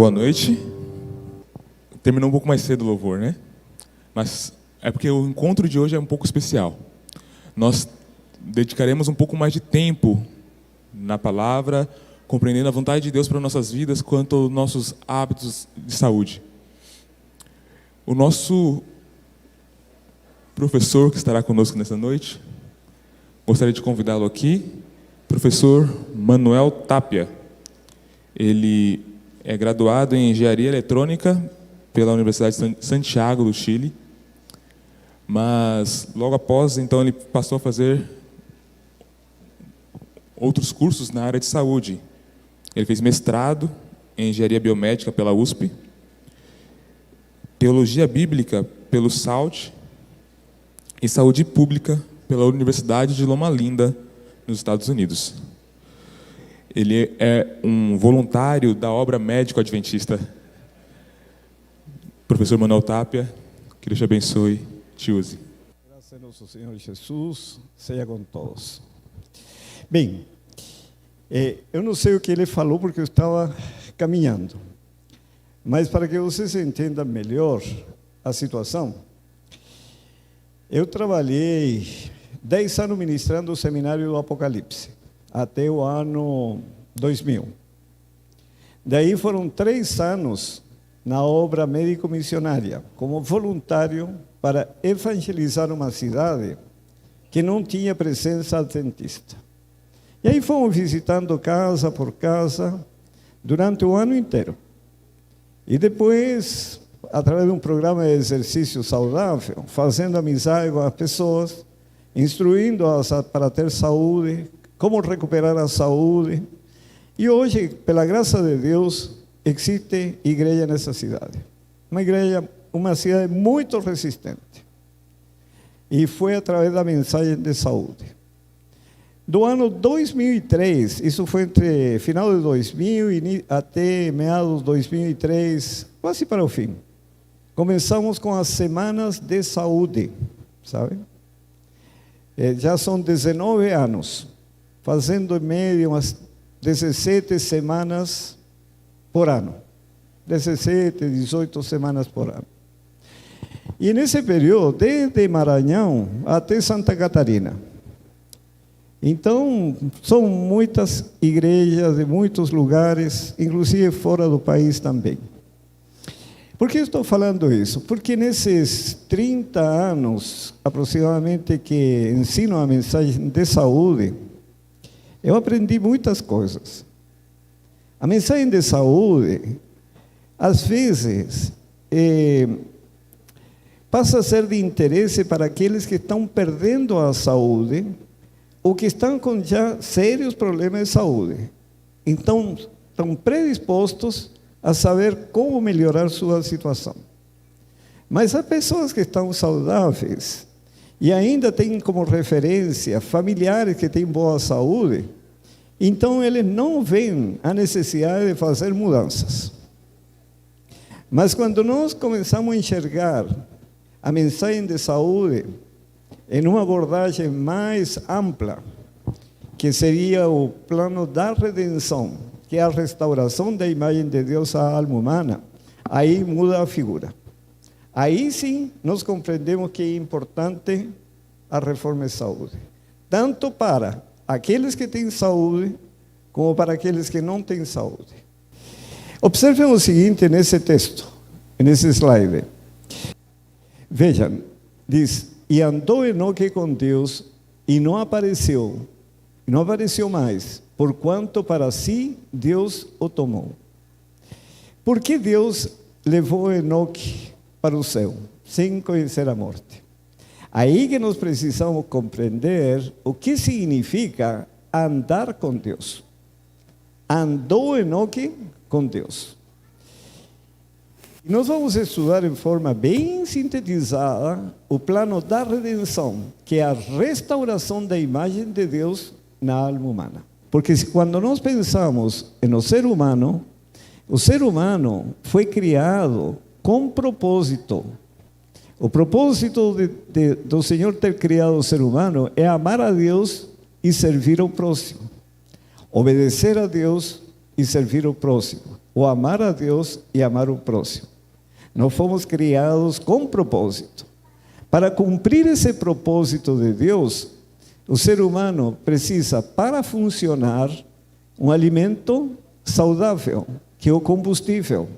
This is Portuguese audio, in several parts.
Boa noite. Terminou um pouco mais cedo o louvor, né? Mas é porque o encontro de hoje é um pouco especial. Nós dedicaremos um pouco mais de tempo na palavra, compreendendo a vontade de Deus para nossas vidas quanto aos nossos hábitos de saúde. O nosso professor que estará conosco nessa noite, gostaria de convidá-lo aqui, professor Manuel Tapia. Ele é graduado em Engenharia Eletrônica pela Universidade de Santiago, do Chile, mas logo após, então, ele passou a fazer outros cursos na área de saúde. Ele fez mestrado em Engenharia Biomédica pela USP, Teologia Bíblica pelo SALT e Saúde Pública pela Universidade de Loma Linda, nos Estados Unidos. Ele é um voluntário da obra médico-adventista. Professor Manuel Tapia, que Deus te abençoe, te use. Graças a nosso Senhor Jesus, seja com todos. Bem, eu não sei o que ele falou porque eu estava caminhando, mas para que vocês entendam melhor a situação, eu trabalhei 10 anos ministrando o Seminário do Apocalipse, até o ano 2000. Daí foram 3 anos na obra médico-missionária, como voluntário para evangelizar uma cidade que não tinha presença adventista. E aí fomos visitando casa por casa durante o ano inteiro. E depois, através de um programa de exercício saudável, fazendo amizade com as pessoas, instruindo-as para ter saúde, como recuperar a saúde. E hoje, pela graça de Deus, existe igreja nessa cidade. Uma cidade muito resistente. E foi através da mensagem de saúde. Do ano 2003, isso foi entre final de 2000 e até meados de 2003, quase para o fim. Começamos com as semanas de saúde, sabe? Já são 19 anos, fazendo em média umas 17 semanas por ano. 17, 18 semanas por ano. E nesse período, desde Maranhão até Santa Catarina. Então, são muitas igrejas de muitos lugares, inclusive fora do país também. Por que estou falando isso? Porque nesses 30 anos, aproximadamente, que ensino a mensagem de saúde, eu aprendi muitas coisas. A mensagem de saúde, às vezes, passa a ser de interesse para aqueles que estão perdendo a saúde ou que estão com já sérios problemas de saúde. Então, estão predispostos a saber como melhorar sua situação. Mas há pessoas que estão saudáveis e ainda têm como referência familiares que têm boa saúde, então eles não veem a necessidade de fazer mudanças. Mas quando nós começamos a enxergar a mensagem de saúde em uma abordagem mais ampla, que seria o plano da redenção, que é a restauração da imagem de Deus à alma humana, aí muda a figura. Aí sim nós compreendemos que é importante a reforma de saúde, tanto para aqueles que têm saúde, como para aqueles que não têm saúde. Observem o seguinte nesse texto, nesse slide. Vejam, diz: e andou Enoque com Deus, e não apareceu mais, porquanto para si Deus o tomou. Por que Deus levou Enoque para o céu, sem conhecer a morte? Aí que nós precisamos compreender o que significa andar com Deus. Andou Enoque com Deus. Nós vamos estudar em forma bem sintetizada o plano da redenção, que é a restauração da imagem de Deus na alma humana. Porque quando nós pensamos no ser humano, o ser humano foi criado com propósito. O propósito do Senhor ter criado o ser humano é amar a Deus e servir ao próximo. Obedecer a Deus e servir ao próximo. o amar a Deus e amar o próximo. Nós fomos criados com propósito. Para cumprir esse propósito de Deus, o ser humano precisa, para funcionar, um alimento saudável, que é o combustível.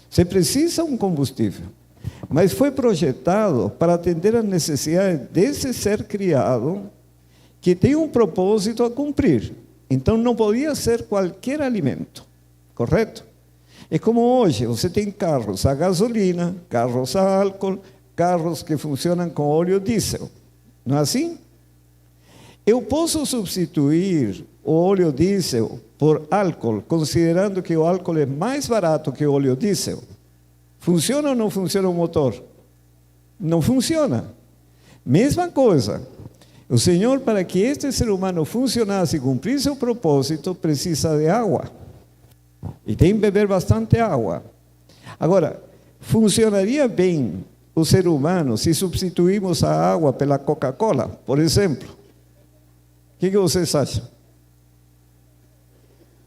Você precisa de um combustível, mas foi projetado para atender às necessidades desse ser criado, que tem um propósito a cumprir. Então não podia ser qualquer alimento, correto? É como hoje, você tem carros a gasolina, carros a álcool, carros que funcionam com óleo diesel. Não é assim? Eu posso substituir o óleo diesel por álcool, considerando que o álcool é mais barato que o óleo diesel. Funciona ou não funciona o motor? Não funciona. Mesma coisa. O Senhor, para que este ser humano funcionasse e cumprisse seu propósito, precisa de água. E tem que beber bastante água. Agora, funcionaria bem o ser humano se substituímos a água pela Coca-Cola, por exemplo? O que vocês acham?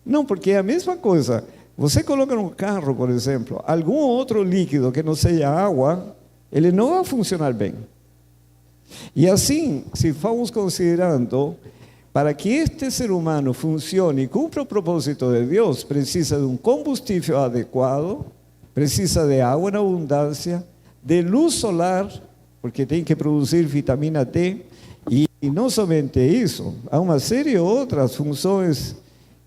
Não, porque é a mesma coisa. Você coloca no carro, por exemplo, algum outro líquido que não seja água, ele não vai funcionar bem. E assim, se formos considerando, para que este ser humano funcione e cumpra o propósito de Deus, precisa de um combustível adequado, precisa de água em abundância, de luz solar, porque tem que produzir vitamina D, e não somente isso, há uma série de outras funções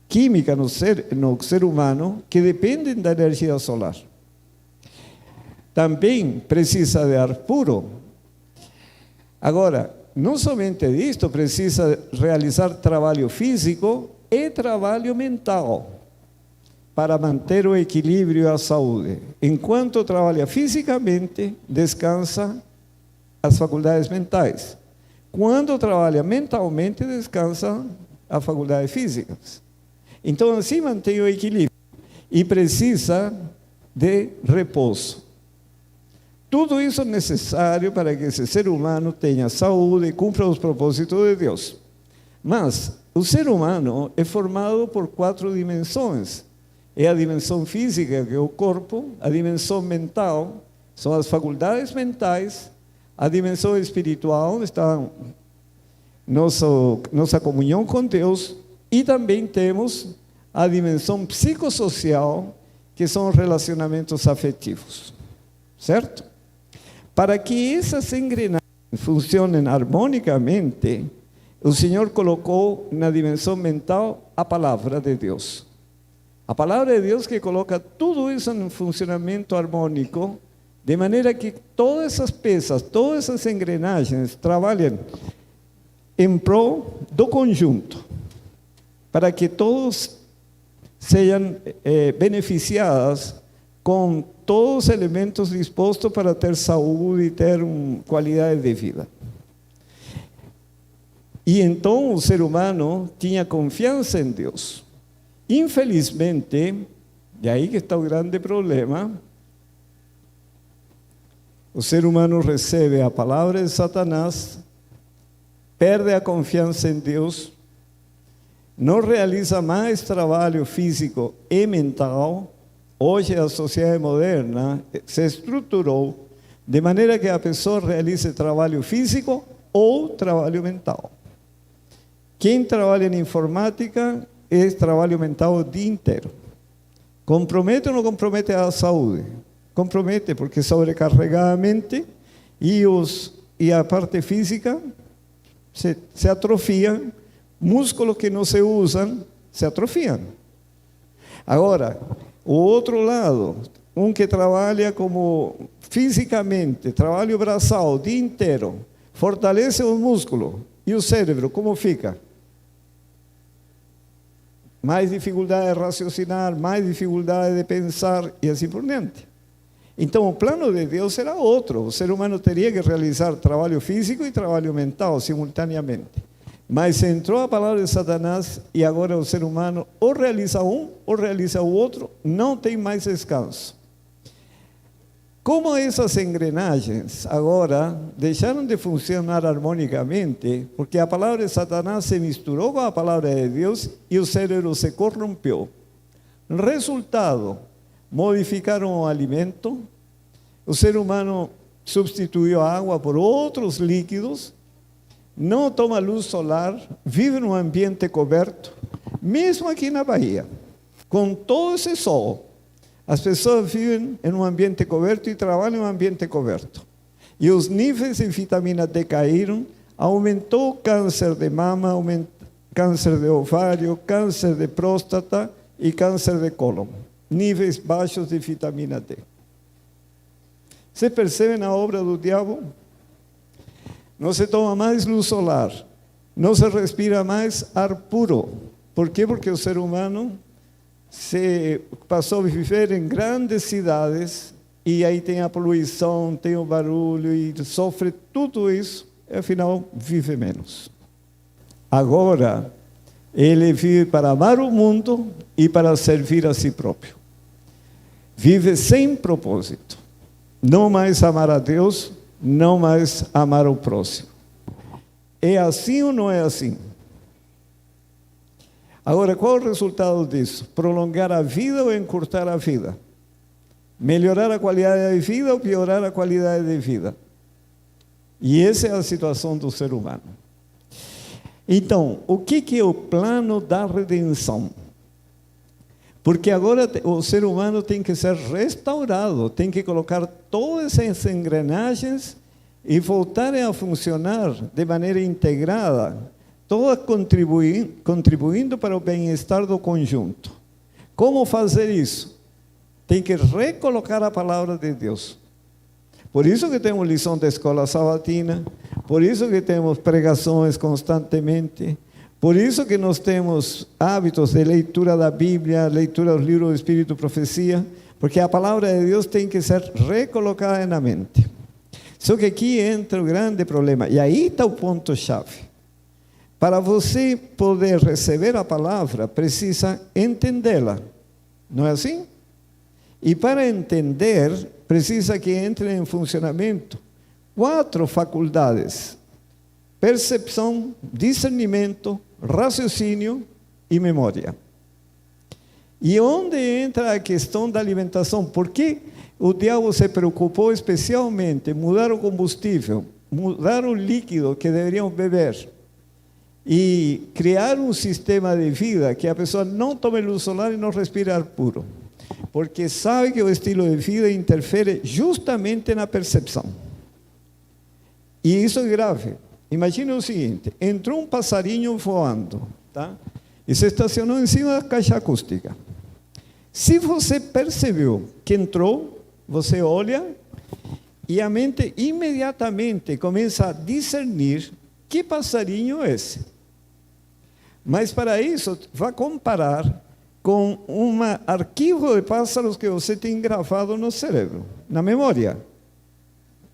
químicas no ser humano que dependem da energia solar. Também precisa de ar puro. Agora, não somente disto, precisa realizar trabalho físico e trabalho mental para manter o equilíbrio e a saúde. Enquanto trabalha fisicamente, descansa as faculdades mentais. Quando trabalha mentalmente, descansa as faculdades físicas. Então, assim mantém o equilíbrio e precisa de repouso. Tudo isso é necessário para que esse ser humano tenha saúde e cumpra os propósitos de Deus. Mas o ser humano é formado por 4 dimensões. É a dimensão física, que é o corpo, a dimensão mental, são as faculdades mentais, a dimensão espiritual, onde está nossa comunhão com Deus, e também temos a dimensão psicossocial, que são os relacionamentos afetivos. Certo? Para que essas engrenagens funcionem harmonicamente, o Senhor colocou na dimensão mental a palavra de Deus. A palavra de Deus que coloca tudo isso em funcionamento harmônico, de maneira que todas essas peças, todas essas engrenagens trabalhem em prol do conjunto, para que todos sejam beneficiados com todos os elementos dispostos para ter saúde e ter qualidade de vida. E então o ser humano tinha confiança em Deus. Infelizmente, e aí que está o grande problema, o ser humano recebe a palavra de Satanás, perde a confiança em Deus, não realiza mais trabalho físico e mental. Hoje a sociedade moderna se estruturou de maneira que a pessoa realize trabalho físico ou trabalho mental. Quem trabalha em informática é trabalho mental o dia inteiro. Compromete ou não compromete a saúde? Compromete, porque sobrecarrega a mente e a parte física se atrofia, músculos que não se usam se atrofiam. Agora, o outro lado, que trabalha como fisicamente, trabalho braçal o dia inteiro, fortalece o músculo e o cérebro, como fica? Mais dificuldade de raciocinar, mais dificuldade de pensar e assim por diante. Então o plano de Deus era outro, o ser humano teria que realizar trabalho físico e trabalho mental simultaneamente. Mas entrou a palavra de Satanás e agora o ser humano ou realiza um ou realiza o outro, não tem mais descanso. Como essas engrenagens agora deixaram de funcionar harmonicamente, porque a palavra de Satanás se misturou com a palavra de Deus e o cérebro se corrompeu. Resultado, modificaram o alimento, o ser humano substituiu a água por outros líquidos, não toma luz solar, vive num ambiente coberto, mesmo aqui na Bahia, com todo esse sol. As pessoas vivem em um ambiente coberto e trabalham em um ambiente coberto. E os níveis de vitamina D caíram, aumentou o câncer de mama, câncer de ovário, câncer de próstata e câncer de cólon. Níveis baixos de vitamina D. Você percebe na obra do diabo? Não se toma mais luz solar, não se respira mais ar puro. Por quê? Porque o ser humano se passou a viver em grandes cidades e aí tem a poluição, tem o barulho e sofre tudo isso, e afinal vive menos. Agora, ele vive para amar o mundo e para servir a si próprio. Vive sem propósito. Não mais amar a Deus, não mais amar o próximo. É assim ou não é assim? Agora, qual é o resultado disso? Prolongar a vida ou encurtar a vida? Melhorar a qualidade de vida ou piorar a qualidade de vida? E essa é a situação do ser humano. Então, o que é o plano da redenção? Porque agora o ser humano tem que ser restaurado, tem que colocar todas essas engrenagens e voltarem a funcionar de maneira integrada, todas contribuindo para o bem-estar do conjunto. Como fazer isso? Tem que recolocar a palavra de Deus. Por isso que temos lição da escola sabatina, por isso que temos pregações constantemente, por isso que nós temos hábitos de leitura da Bíblia, leitura dos livros do Espírito e Profecia, porque a palavra de Deus tem que ser recolocada na mente. Só que aqui entra o grande problema, e aí está o ponto-chave. Para você poder receber a palavra, precisa entendê-la, não é assim? E para entender, precisa que entre em funcionamento 4 faculdades: percepção, discernimento, raciocínio e memória. E onde entra a questão da alimentação? Por que o diabo se preocupou especialmente em mudar o combustível, mudar o líquido que deveriam beber e criar um sistema de vida que a pessoa não tome luz solar e não respire ar puro? Porque sabe que o estilo de vida interfere justamente na percepção. E isso é grave. Imagine o seguinte: entrou um passarinho voando, tá? E se estacionou em cima da caixa acústica. Se você percebeu que entrou, você olha e a mente imediatamente começa a discernir que passarinho é esse. Mas para isso, vai comparar com um arquivo de pássaros que você tem gravado no cérebro, na memória.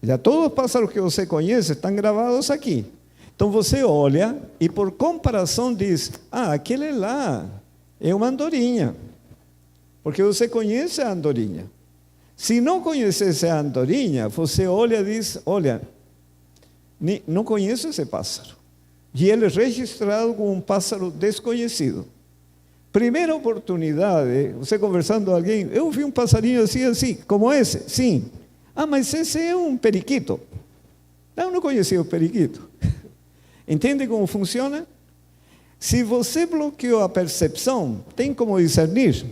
Já todos os pássaros que você conhece estão gravados aqui. Então você olha e por comparação diz: ah, aquele lá é uma andorinha. Porque você conhece a andorinha. Se não conhecesse a andorinha, você olha e diz: olha, não conheço esse pássaro. E ele é registrado como um pássaro desconhecido. Primeira oportunidade, você conversando com alguém: eu vi um passarinho assim, assim, como esse? Sim. Ah, mas esse é um periquito. Não conhecia o periquito. Entende como funciona? Se você bloqueou a percepção, tem como discernir?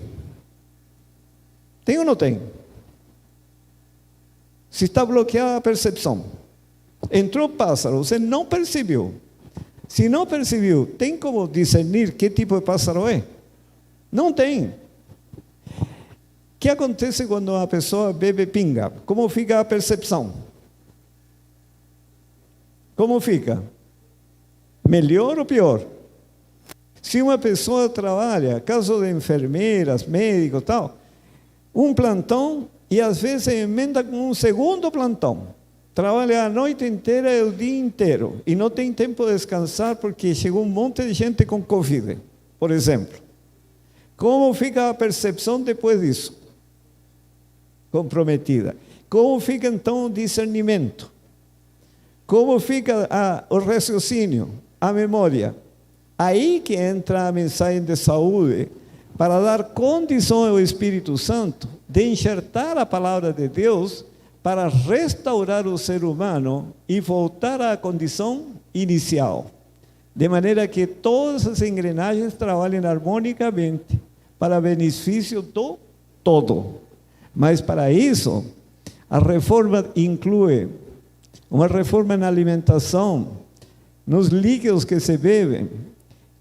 Tem ou não tem? Se está bloqueada a percepção, entrou pássaro, você não percebeu. Se não percebeu, tem como discernir que tipo de pássaro é? Não tem. O que acontece quando uma pessoa bebe pinga? Como fica a percepção? Como fica? Melhor ou pior? Se uma pessoa trabalha, caso de enfermeiras, médicos, tal, um plantão e às vezes emenda com um segundo plantão. Trabalha a noite inteira e o dia inteiro e não tem tempo de descansar porque chegou um monte de gente com Covid, por exemplo. Como fica a percepção depois disso? Comprometida. Como fica então o discernimento? Como fica o raciocínio, a memória? Aí que entra a mensagem de saúde. para dar condição ao Espírito Santo de enxertar a palavra de Deus para restaurar o ser humano e voltar à condição inicial, de maneira que todas as engrenagens trabalhem harmonicamente para benefício do todo. Mas para isso, a reforma inclui uma reforma na alimentação, nos líquidos que se bebem,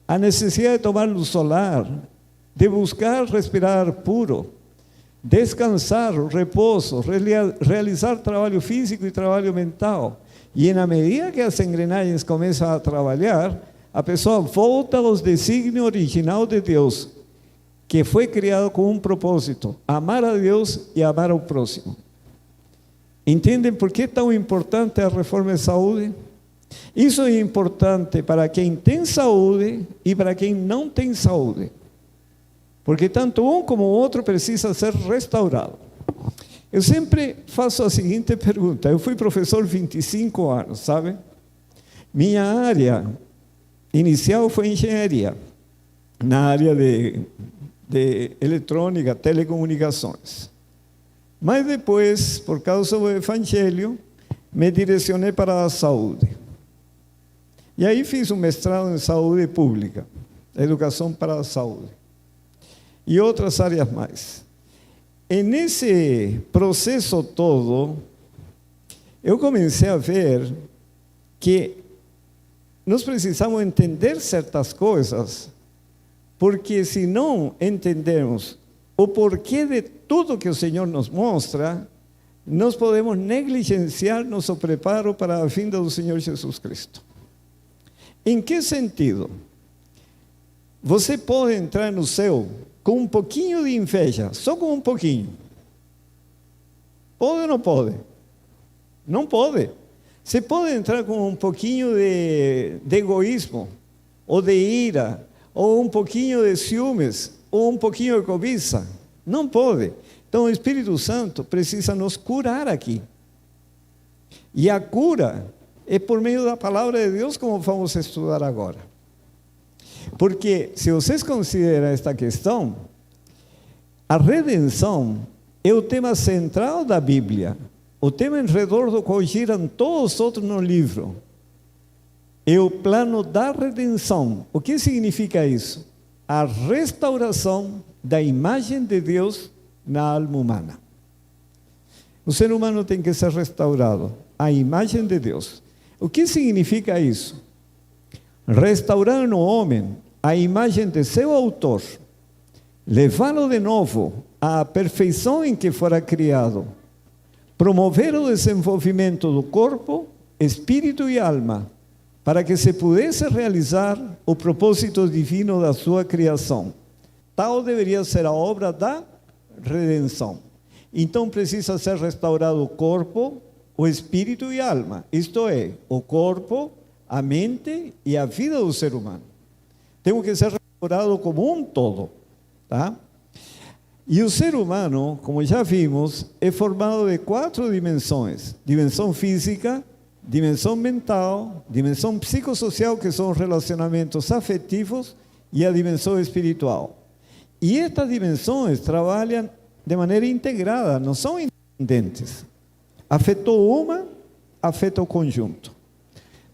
a necessidade de tomar luz solar, de buscar respirar puro, descansar, repouso, realizar trabalho físico e trabalho mental. E na medida que as engrenagens começam a trabalhar, a pessoa volta aos desígnios original de Deus, que foi criado com um propósito: amar a Deus e amar ao próximo. Entendem por que é tão importante a reforma de saúde? Isso é importante para quem tem saúde e para quem não tem saúde. Porque tanto um como o outro precisa ser restaurado. Eu sempre faço a seguinte pergunta. Eu fui professor 25 anos, sabe? Minha área inicial foi engenharia, na área de eletrônica, telecomunicações. Mas depois, por causa do Evangelho, me direcionei para a saúde. E aí fiz um mestrado em saúde pública, educação para a saúde, e outras áreas mais. E nesse processo todo, eu comecei a ver que nós precisamos entender certas coisas, porque se não entendermos o porquê de tudo que o Senhor nos mostra, nós podemos negligenciar nosso preparo para a vinda do Senhor Jesus Cristo. Em que sentido? Você pode entrar no céu com um pouquinho de inveja, só com um pouquinho. Pode ou não pode? Não pode. Você pode entrar com um pouquinho de egoísmo, ou de ira, ou um pouquinho de ciúmes, ou um pouquinho de cobiça. Não pode. Então o Espírito Santo precisa nos curar aqui. E a cura é por meio da palavra de Deus, como vamos estudar agora. Porque se vocês consideram esta questão, a redenção é o tema central da Bíblia, o tema em redor do qual giram todos os outros no livro. É o plano da redenção. O que significa isso? A restauração da imagem de Deus na alma humana. O ser humano tem que ser restaurado, a imagem de Deus. O que significa isso? Restaurar no homem a imagem de seu autor, levá-lo de novo à perfeição em que fora criado, promover o desenvolvimento do corpo, espírito e alma, para que se pudesse realizar o propósito divino da sua criação. Tal deveria ser a obra da redenção. Então precisa ser restaurado o corpo, o espírito e a alma, isto é, o corpo, a mente e a vida do ser humano. Tem que ser restaurado como um todo, tá? E o ser humano, como já vimos, é formado de 4 dimensões: dimensão física, dimensão mental, dimensão psicossocial, que são relacionamentos afetivos, e a dimensão espiritual. E estas dimensões trabalham de maneira integrada, não são independentes. Afetou uma, afeta o conjunto.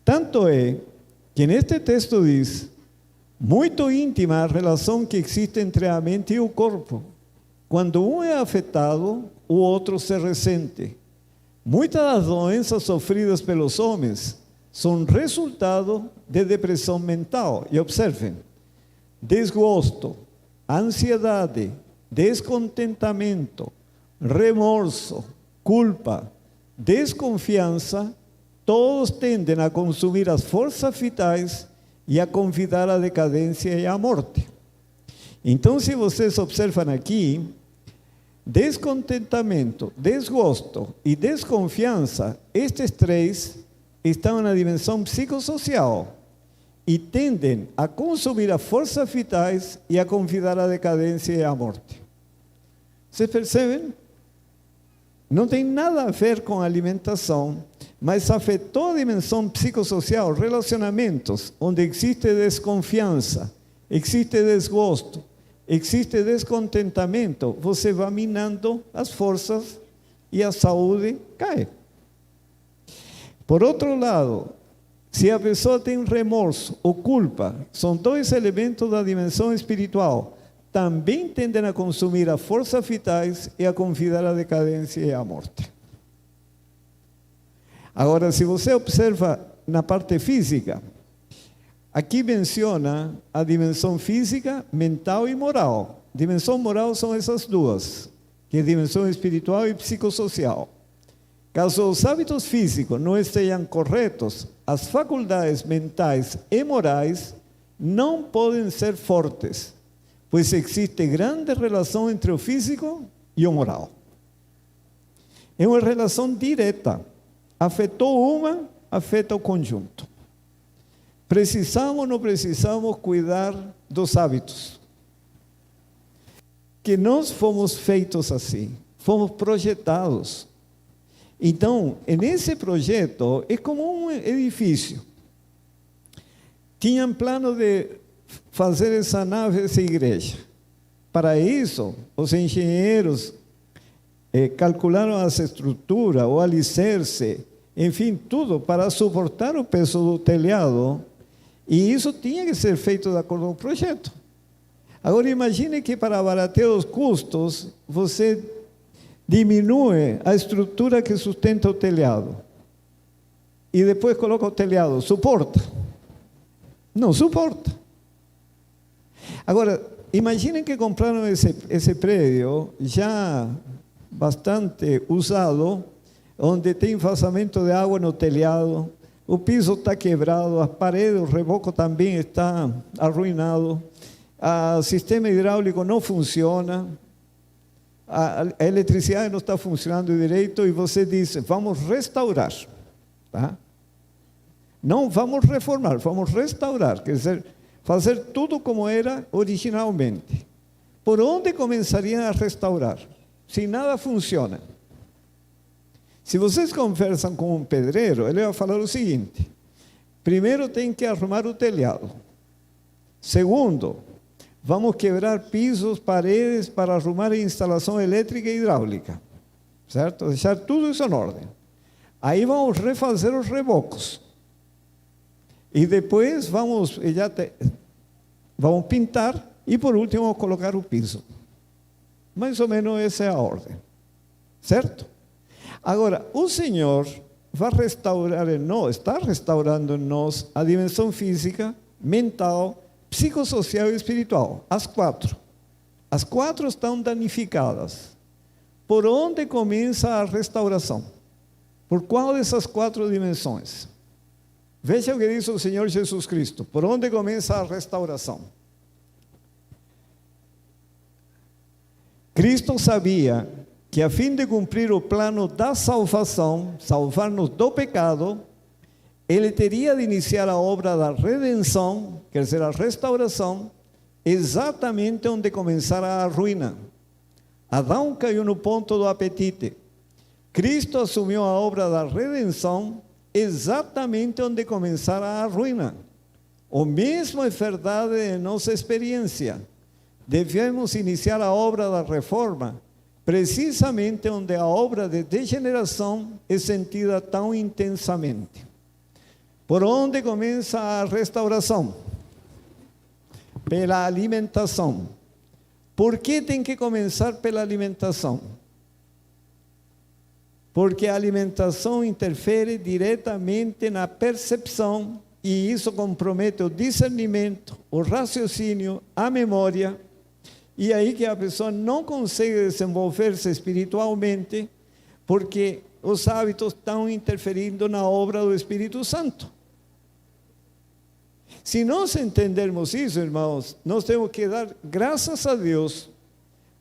Tanto é que neste texto diz, muito íntima a relação que existe entre a mente e o corpo. Quando um é afetado, o outro se ressente. Muitas das doenças sofridas pelos homens são resultado de depressão mental. E observem, desgosto, ansiedade, descontentamento, remorso, culpa, desconfiança, todos tendem a consumir as forças vitais e a convidar à decadência e à morte. Então, se vocês observam aqui, descontentamento, desgosto e desconfiança, estes 3 estão na dimensão psicossocial e tendem a consumir as forças vitais e a convidar à decadência e à morte. Vocês percebem? Não tem nada a ver com a alimentação, mas afetou a dimensão psicossocial, relacionamentos, onde existe desconfiança, existe desgosto, existe descontentamento, você vai minando as forças e a saúde cai. Por outro lado, se a pessoa tem remorso ou culpa, são dois elementos da dimensão espiritual, também tendem a consumir as forças vitais e a convidar a decadência e a morte. Agora, se você observa na parte física, aqui menciona a dimensão física, mental e moral. Dimensão moral são essas duas, que é dimensão espiritual e psicossocial. Caso os hábitos físicos não estejam corretos, as faculdades mentais e morais não podem ser fortes, pois existe grande relação entre o físico e o moral. É uma relação direta. Afetou uma, afeta o conjunto. Precisamos ou não precisamos cuidar dos hábitos? Que nós fomos feitos assim, fomos projetados. Então, nesse projeto, é como um edifício. Tinham plano de fazer essa nave, essa igreja. Para isso, os engenheiros calcularam as estruturas, o alicerce, enfim, tudo para suportar o peso do telhado. E isso tinha que ser feito de acordo com o projeto. Agora, imagine que para abaratar os custos, você diminui a estrutura que sustenta o telhado. E depois coloca o telhado. Suporta? Não suporta. Agora, imaginem que compraram esse prédio já bastante usado, onde tem vazamento de água no telhado, o piso está quebrado, as paredes, o reboco também está arruinado, o sistema hidráulico não funciona, a eletricidade não está funcionando direito, e você diz, vamos restaurar. Tá? Não vamos reformar, vamos restaurar, quer dizer, fazer tudo como era originalmente. Por onde começariam a restaurar? Se nada funciona. Se vocês conversam com um pedreiro, ele vai falar o seguinte: primeiro tem que arrumar o telhado. Segundo, vamos quebrar pisos, paredes para arrumar a instalação elétrica e hidráulica. Certo? Deixar tudo isso em ordem. Aí vamos refazer os rebocos. E depois vamos pintar e por último vamos colocar o piso. Mais ou menos essa é a ordem. Certo? Agora, o Senhor vai restaurar em nós, está restaurando em nós a dimensão física, mental, psicossocial e espiritual. As quatro. As quatro estão danificadas. Por onde começa a restauração? Por qual dessas quatro dimensões? Veja o que diz o Senhor Jesus Cristo. Por onde começa a restauração? Cristo sabia que a fim de cumprir o plano da salvação, salvar-nos do pecado, Ele teria de iniciar a obra da redenção, quer dizer, a restauração, exatamente onde começara a ruína. Adão caiu no ponto do apetite. Cristo assumiu a obra da redenção exatamente onde começara a ruína. O mesmo é verdade em nossa experiência. Devemos iniciar a obra da reforma precisamente onde a obra de degeneração é sentida tão intensamente. Por onde começa a restauração? Pela alimentação. Por que tem que começar pela alimentação? Porque a alimentação interfere diretamente na percepção e isso compromete o discernimento, o raciocínio, a memória. E aí que a pessoa não consegue desenvolver-se espiritualmente porque os hábitos estão interferindo na obra do Espírito Santo. Se nós entendermos isso, irmãos, nós temos que dar graças a Deus,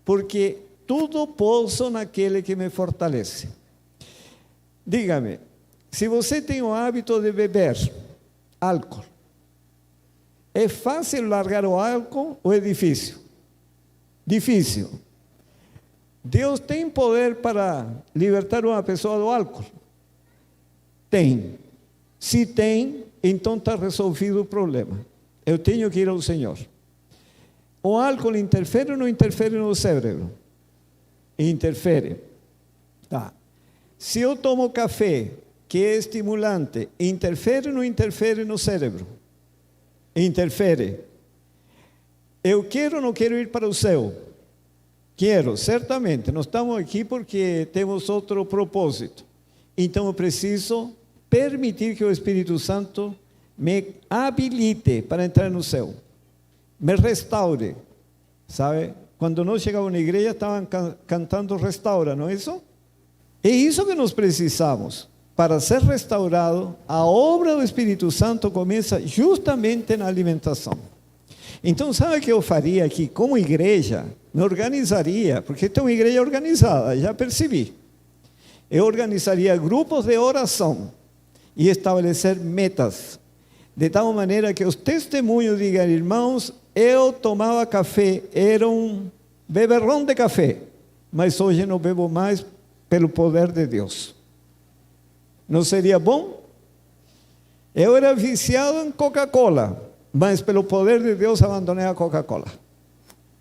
porque tudo posso naquele que me fortalece. Diga-me, se você tem o hábito de beber álcool, é fácil largar o álcool ou é difícil? Difícil. Deus tem poder para libertar uma pessoa do álcool? Tem. Se tem, então está resolvido o problema. Eu tenho que ir ao Senhor. O álcool interfere ou não interfere no cérebro? Interfere. Tá. Se eu tomo café, que é estimulante, interfere ou não interfere no cérebro? Interfere. Eu quero ou não quero ir para o céu? Quero, certamente. Nós estamos aqui porque temos outro propósito. Então eu preciso permitir que o Espírito Santo me habilite para entrar no céu. Me restaure. Sabe? Quando nós chegávamos na igreja, estavam cantando restaura, não é isso? É isso que nós precisamos. Para ser restaurado, a obra do Espírito Santo começa justamente na alimentação. Então, sabe o que eu faria aqui? Como igreja, me organizaria, porque tem uma igreja organizada, já percebi. Eu organizaria grupos de oração e estabelecer metas, de tal maneira que os testemunhos digam: irmãos, eu tomava café, era um beberrão de café, mas hoje não bebo mais pelo poder de Deus. Não seria bom? Eu era viciado em Coca-Cola, mas pelo poder de Deus abandonei a Coca-Cola.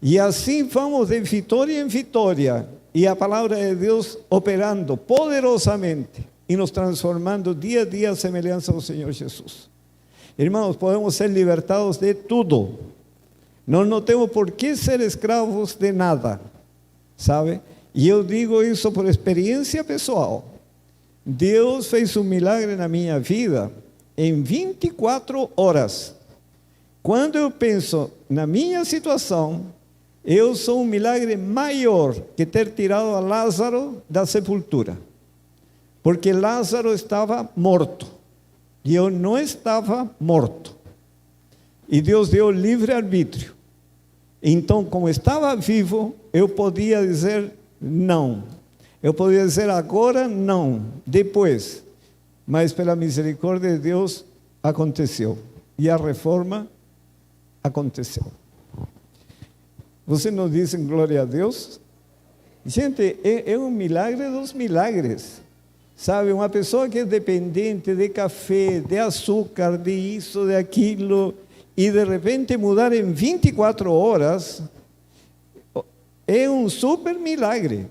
E assim vamos de vitória em vitória, e a palavra de Deus operando poderosamente e nos transformando dia a dia a semelhança ao Senhor Jesus. Irmãos, podemos ser libertados de tudo. Nós não temos por que ser escravos de nada, sabe? E eu digo isso por experiência pessoal. Deus fez um milagre na minha vida em 24 horas. Quando eu penso na minha situação, eu sou um milagre maior que ter tirado a Lázaro da sepultura. Porque Lázaro estava morto e eu não estava morto. E Deus deu livre-arbítrio. Então, como estava vivo, eu podia dizer não. Eu podia dizer agora não, depois. Mas pela misericórdia de Deus aconteceu. E a reforma aconteceu. Você não diz glória a Deus? Gente, é um milagre dos milagres. Sabe, uma pessoa que é dependente de café, de açúcar, de isso, de aquilo, e de repente mudar em 24 horas, é um super milagre.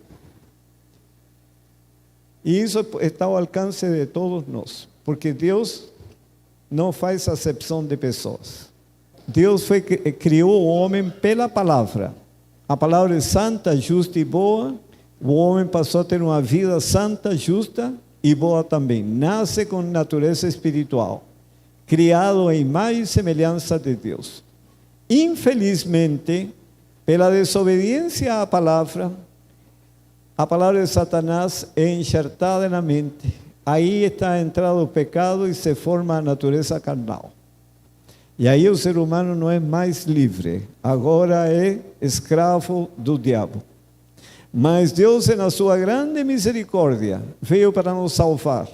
E isso está ao alcance de todos nós, porque Deus não faz acepção de pessoas. Deus criou o homem pela palavra. A palavra é santa, justa e boa. O homem passou a ter uma vida santa, justa e boa também. Nasce com natureza espiritual, criado em imagem e semelhança de Deus. Infelizmente, pela desobediência à palavra, a palavra de Satanás é enxertada na mente. Aí está entrado o pecado e se forma a natureza carnal. E aí o ser humano não é mais livre, agora é escravo do diabo. Mas Deus, na sua grande misericórdia, veio para nos salvar,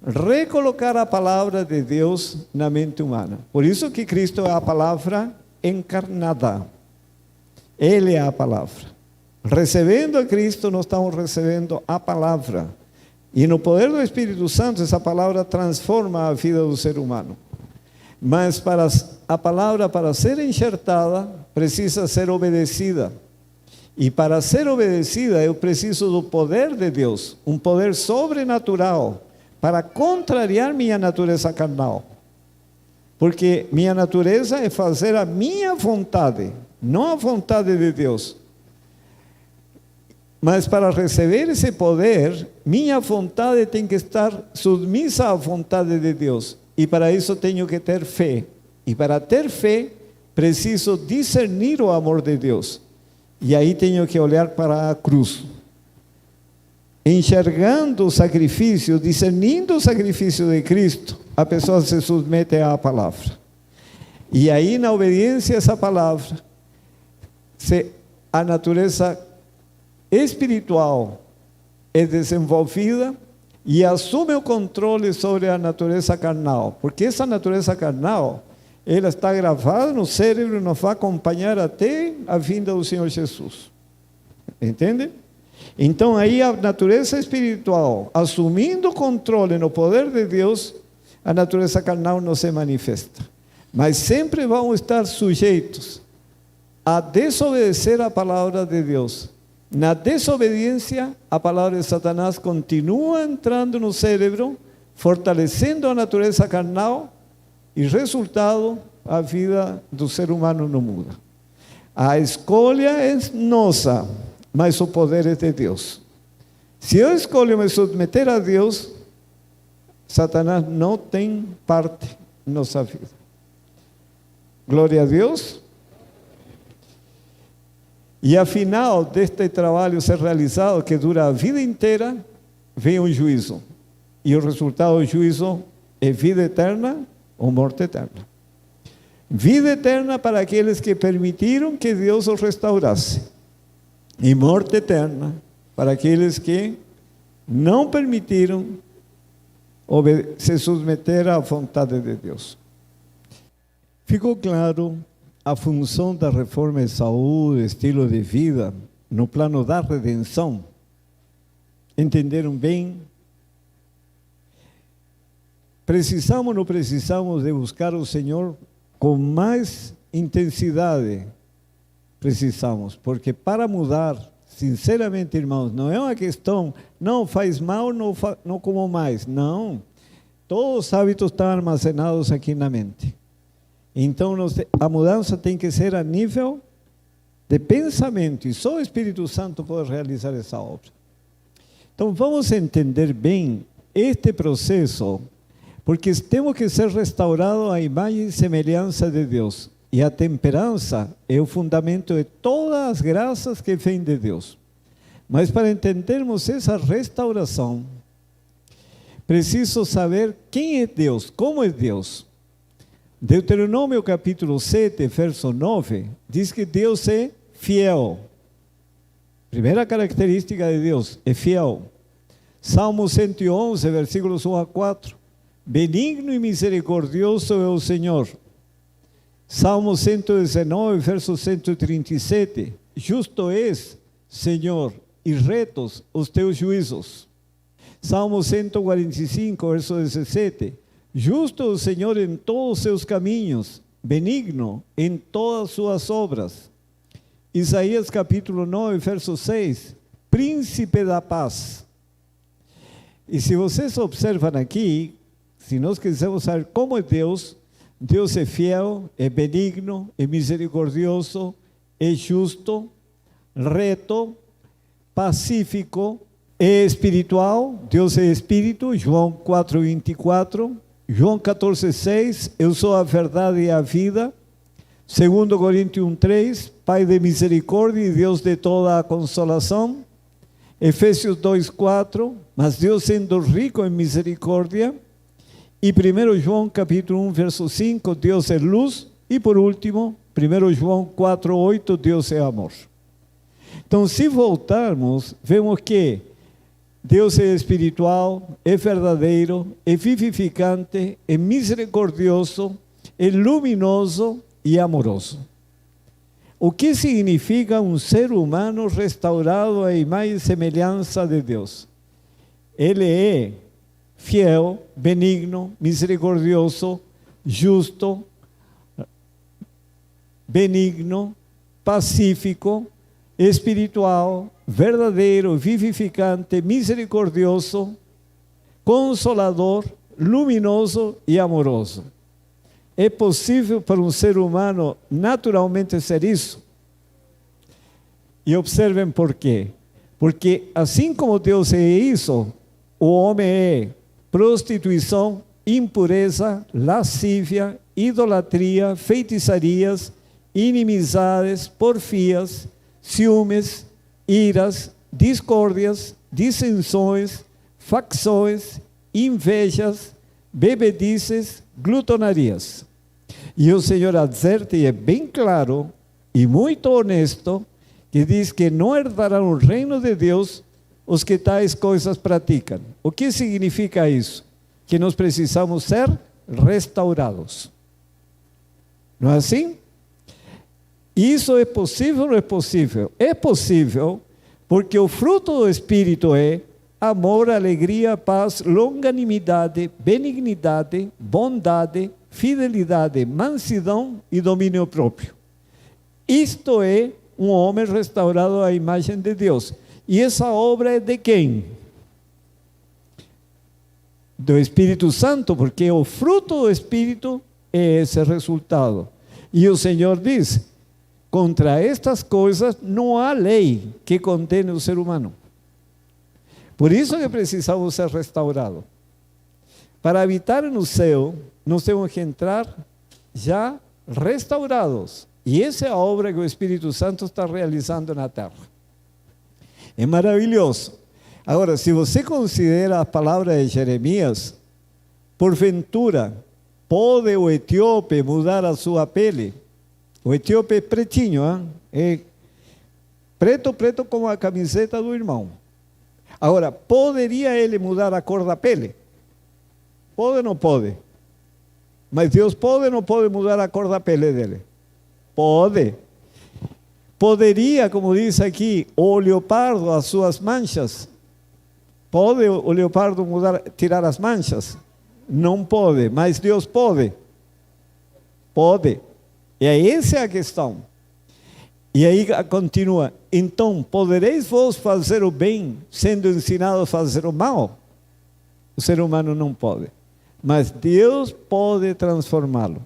recolocar a palavra de Deus na mente humana. Por isso que Cristo é a palavra encarnada. Ele é a palavra. Recebendo a Cristo, nós estamos recebendo a palavra. E no poder do Espírito Santo, essa palavra transforma a vida do ser humano. Mas para a palavra, para ser enxertada, precisa ser obedecida. E para ser obedecida, eu preciso do poder de Deus, um poder sobrenatural, para contrariar minha natureza carnal. Porque minha natureza é fazer a minha vontade, não a vontade de Deus. Mas para receber esse poder, minha vontade tem que estar submissa à vontade de Deus. E para isso tenho que ter fé. E para ter fé, preciso discernir o amor de Deus. E aí tenho que olhar para a cruz. Enxergando o sacrifício, discernindo o sacrifício de Cristo, a pessoa se submete à palavra. E aí, na obediência a essa palavra, a natureza espiritual é desenvolvida e assume o controle sobre a natureza carnal, porque essa natureza carnal, ela está gravada no cérebro e nos vai acompanhar até a vinda do Senhor Jesus. Entende? Então aí a natureza espiritual, assumindo o controle no poder de Deus, a natureza carnal não se manifesta. Mas sempre vão estar sujeitos a desobedecer a palavra de Deus. Na desobediência, a palavra de Satanás continua entrando no cérebro, fortalecendo a natureza carnal e, resultado, a vida do ser humano não muda. A escolha é nossa, mas o poder é de Deus. Se eu escolho me submeter a Deus, Satanás não tem parte em nossa vida. Glória a Deus. E afinal deste trabalho ser realizado, que dura a vida inteira, vem um juízo. E o resultado do juízo é vida eterna ou morte eterna. Vida eterna para aqueles que permitiram que Deus os restaurasse. E morte eterna para aqueles que não permitiram se submeter à vontade de Deus. Ficou claro a função da reforma de saúde, estilo de vida, no plano da redenção? Entenderam bem? Precisamos ou não precisamos de buscar o Senhor com mais intensidade? Precisamos, porque para mudar, sinceramente, irmãos, não é uma questão, não faz mal, não como mais. Não, todos os hábitos estão armazenados aqui na mente. Então, a mudança tem que ser a nível de pensamento, e só o Espírito Santo pode realizar essa obra. Então, vamos entender bem este processo, porque temos que ser restaurados à imagem e semelhança de Deus. E a temperança é o fundamento de todas as graças que vêm de Deus. Mas para entendermos essa restauração, preciso saber quem é Deus, como é Deus. Deuteronômio capítulo 7, verso 9, diz que Deus é fiel. Primeira característica de Deus, é fiel. Salmo 111, versículos 1 a 4, benigno e misericordioso é o Senhor. Salmo 119, verso 137, justo és, Senhor, e retos os teus juízos. Salmo 145, verso 17, justo o Senhor em todos os seus caminhos, benigno em todas as suas obras. Isaías capítulo 9, verso 6, príncipe da paz. E se vocês observam aqui, se nós quisermos saber como é Deus, Deus é fiel, é benigno, é misericordioso, é justo, reto, pacífico, é espiritual. Deus é espírito, João 4:24. João 14:6, eu sou a verdade e a vida. 2 Coríntios 1:3, Pai de misericórdia e Deus de toda a consolação. Efésios 2:4, mas Deus sendo rico em misericórdia. E 1 João capítulo 1, verso 5, Deus é luz. E por último, 1 João 4:8, Deus é amor. Então, se voltarmos, vemos que Deus é espiritual, é verdadeiro, é vivificante, é misericordioso, é luminoso e amoroso. O que significa um ser humano restaurado à imagem e semelhança de Deus? Ele é fiel, benigno, misericordioso, justo, benigno, pacífico, espiritual, verdadeiro, vivificante, misericordioso, consolador, luminoso e amoroso. É possível para um ser humano naturalmente ser isso? E observem por quê. Porque assim como Deus é isso, o homem é prostituição, impureza, lascívia, idolatria, feitiçarias, inimizades, porfias, ciúmes, iras, discórdias, dissensões, facções, invejas, bebedices, glutonarias. E o Senhor adverte, e é bem claro e muito honesto, que diz que não herdarão o reino de Deus os que tais coisas praticam. O que significa isso? Que nós precisamos ser restaurados. Não é assim? Isso é possível ou não é possível? É possível, porque o fruto do Espírito é amor, alegria, paz, longanimidade, benignidade, bondade, fidelidade, mansidão e domínio próprio. Isto é um homem restaurado à imagem de Deus. E essa obra é de quem? Do Espírito Santo, porque o fruto do Espírito é esse resultado. E o Senhor diz: contra estas coisas não há lei que condene o ser humano. Por isso que precisamos ser restaurados. Para habitar no céu, nós temos que entrar já restaurados. E essa é a obra que o Espírito Santo está realizando na terra. É maravilhoso. Agora, se você considera a palavra de Jeremias, porventura, pode o etíope mudar a sua pele? O etíope é pretinho, hein? É preto como a camiseta do irmão. Agora, poderia ele mudar a cor da pele? Pode ou não pode? Mas Deus pode ou não pode mudar a cor da pele dele? Pode. Poderia, como diz aqui, o leopardo, as suas manchas? Pode o leopardo tirar as manchas? Não pode, mas Deus pode. Pode. E essa é a questão. E aí continua: então, podereis vós fazer o bem, sendo ensinados a fazer o mal? O ser humano não pode. Mas Deus pode transformá-lo.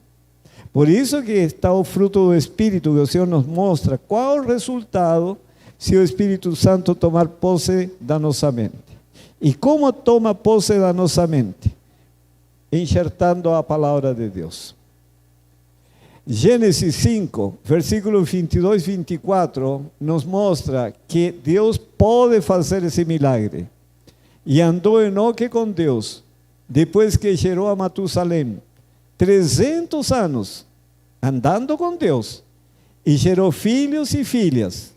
Por isso que está o fruto do Espírito, que o Senhor nos mostra qual é o resultado se o Espírito Santo tomar posse da nossa mente. E como toma posse da nossa mente? Enxertando a palavra de Deus. Gênesis 5, versículo 22 e 24, nos mostra que Deus pode fazer esse milagre. E andou Enoque com Deus, depois que gerou a Matusalém, 300 anos, andando com Deus, e gerou filhos e filhas.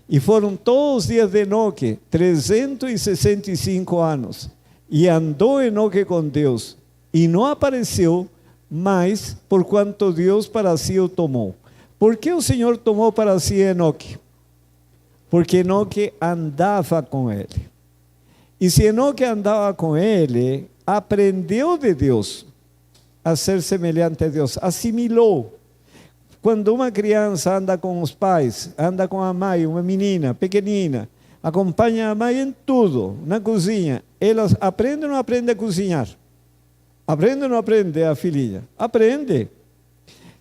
E foram todos os dias de Enoque, 365 anos. E andou Enoque com Deus, e não apareceu mais, por quanto Deus para si o tomou. Por que o Senhor tomou para si Enoque? Porque Enoque andava com ele. E se Enoque andava com ele, aprendeu de Deus a ser semelhante a Deus, assimilou. Quando uma criança anda com os pais, anda com a mãe, uma menina pequenina, acompanha a mãe em tudo, na cozinha, elas aprendem ou não aprendem a cozinhar? Aprende ou não aprende a filhinha? Aprende.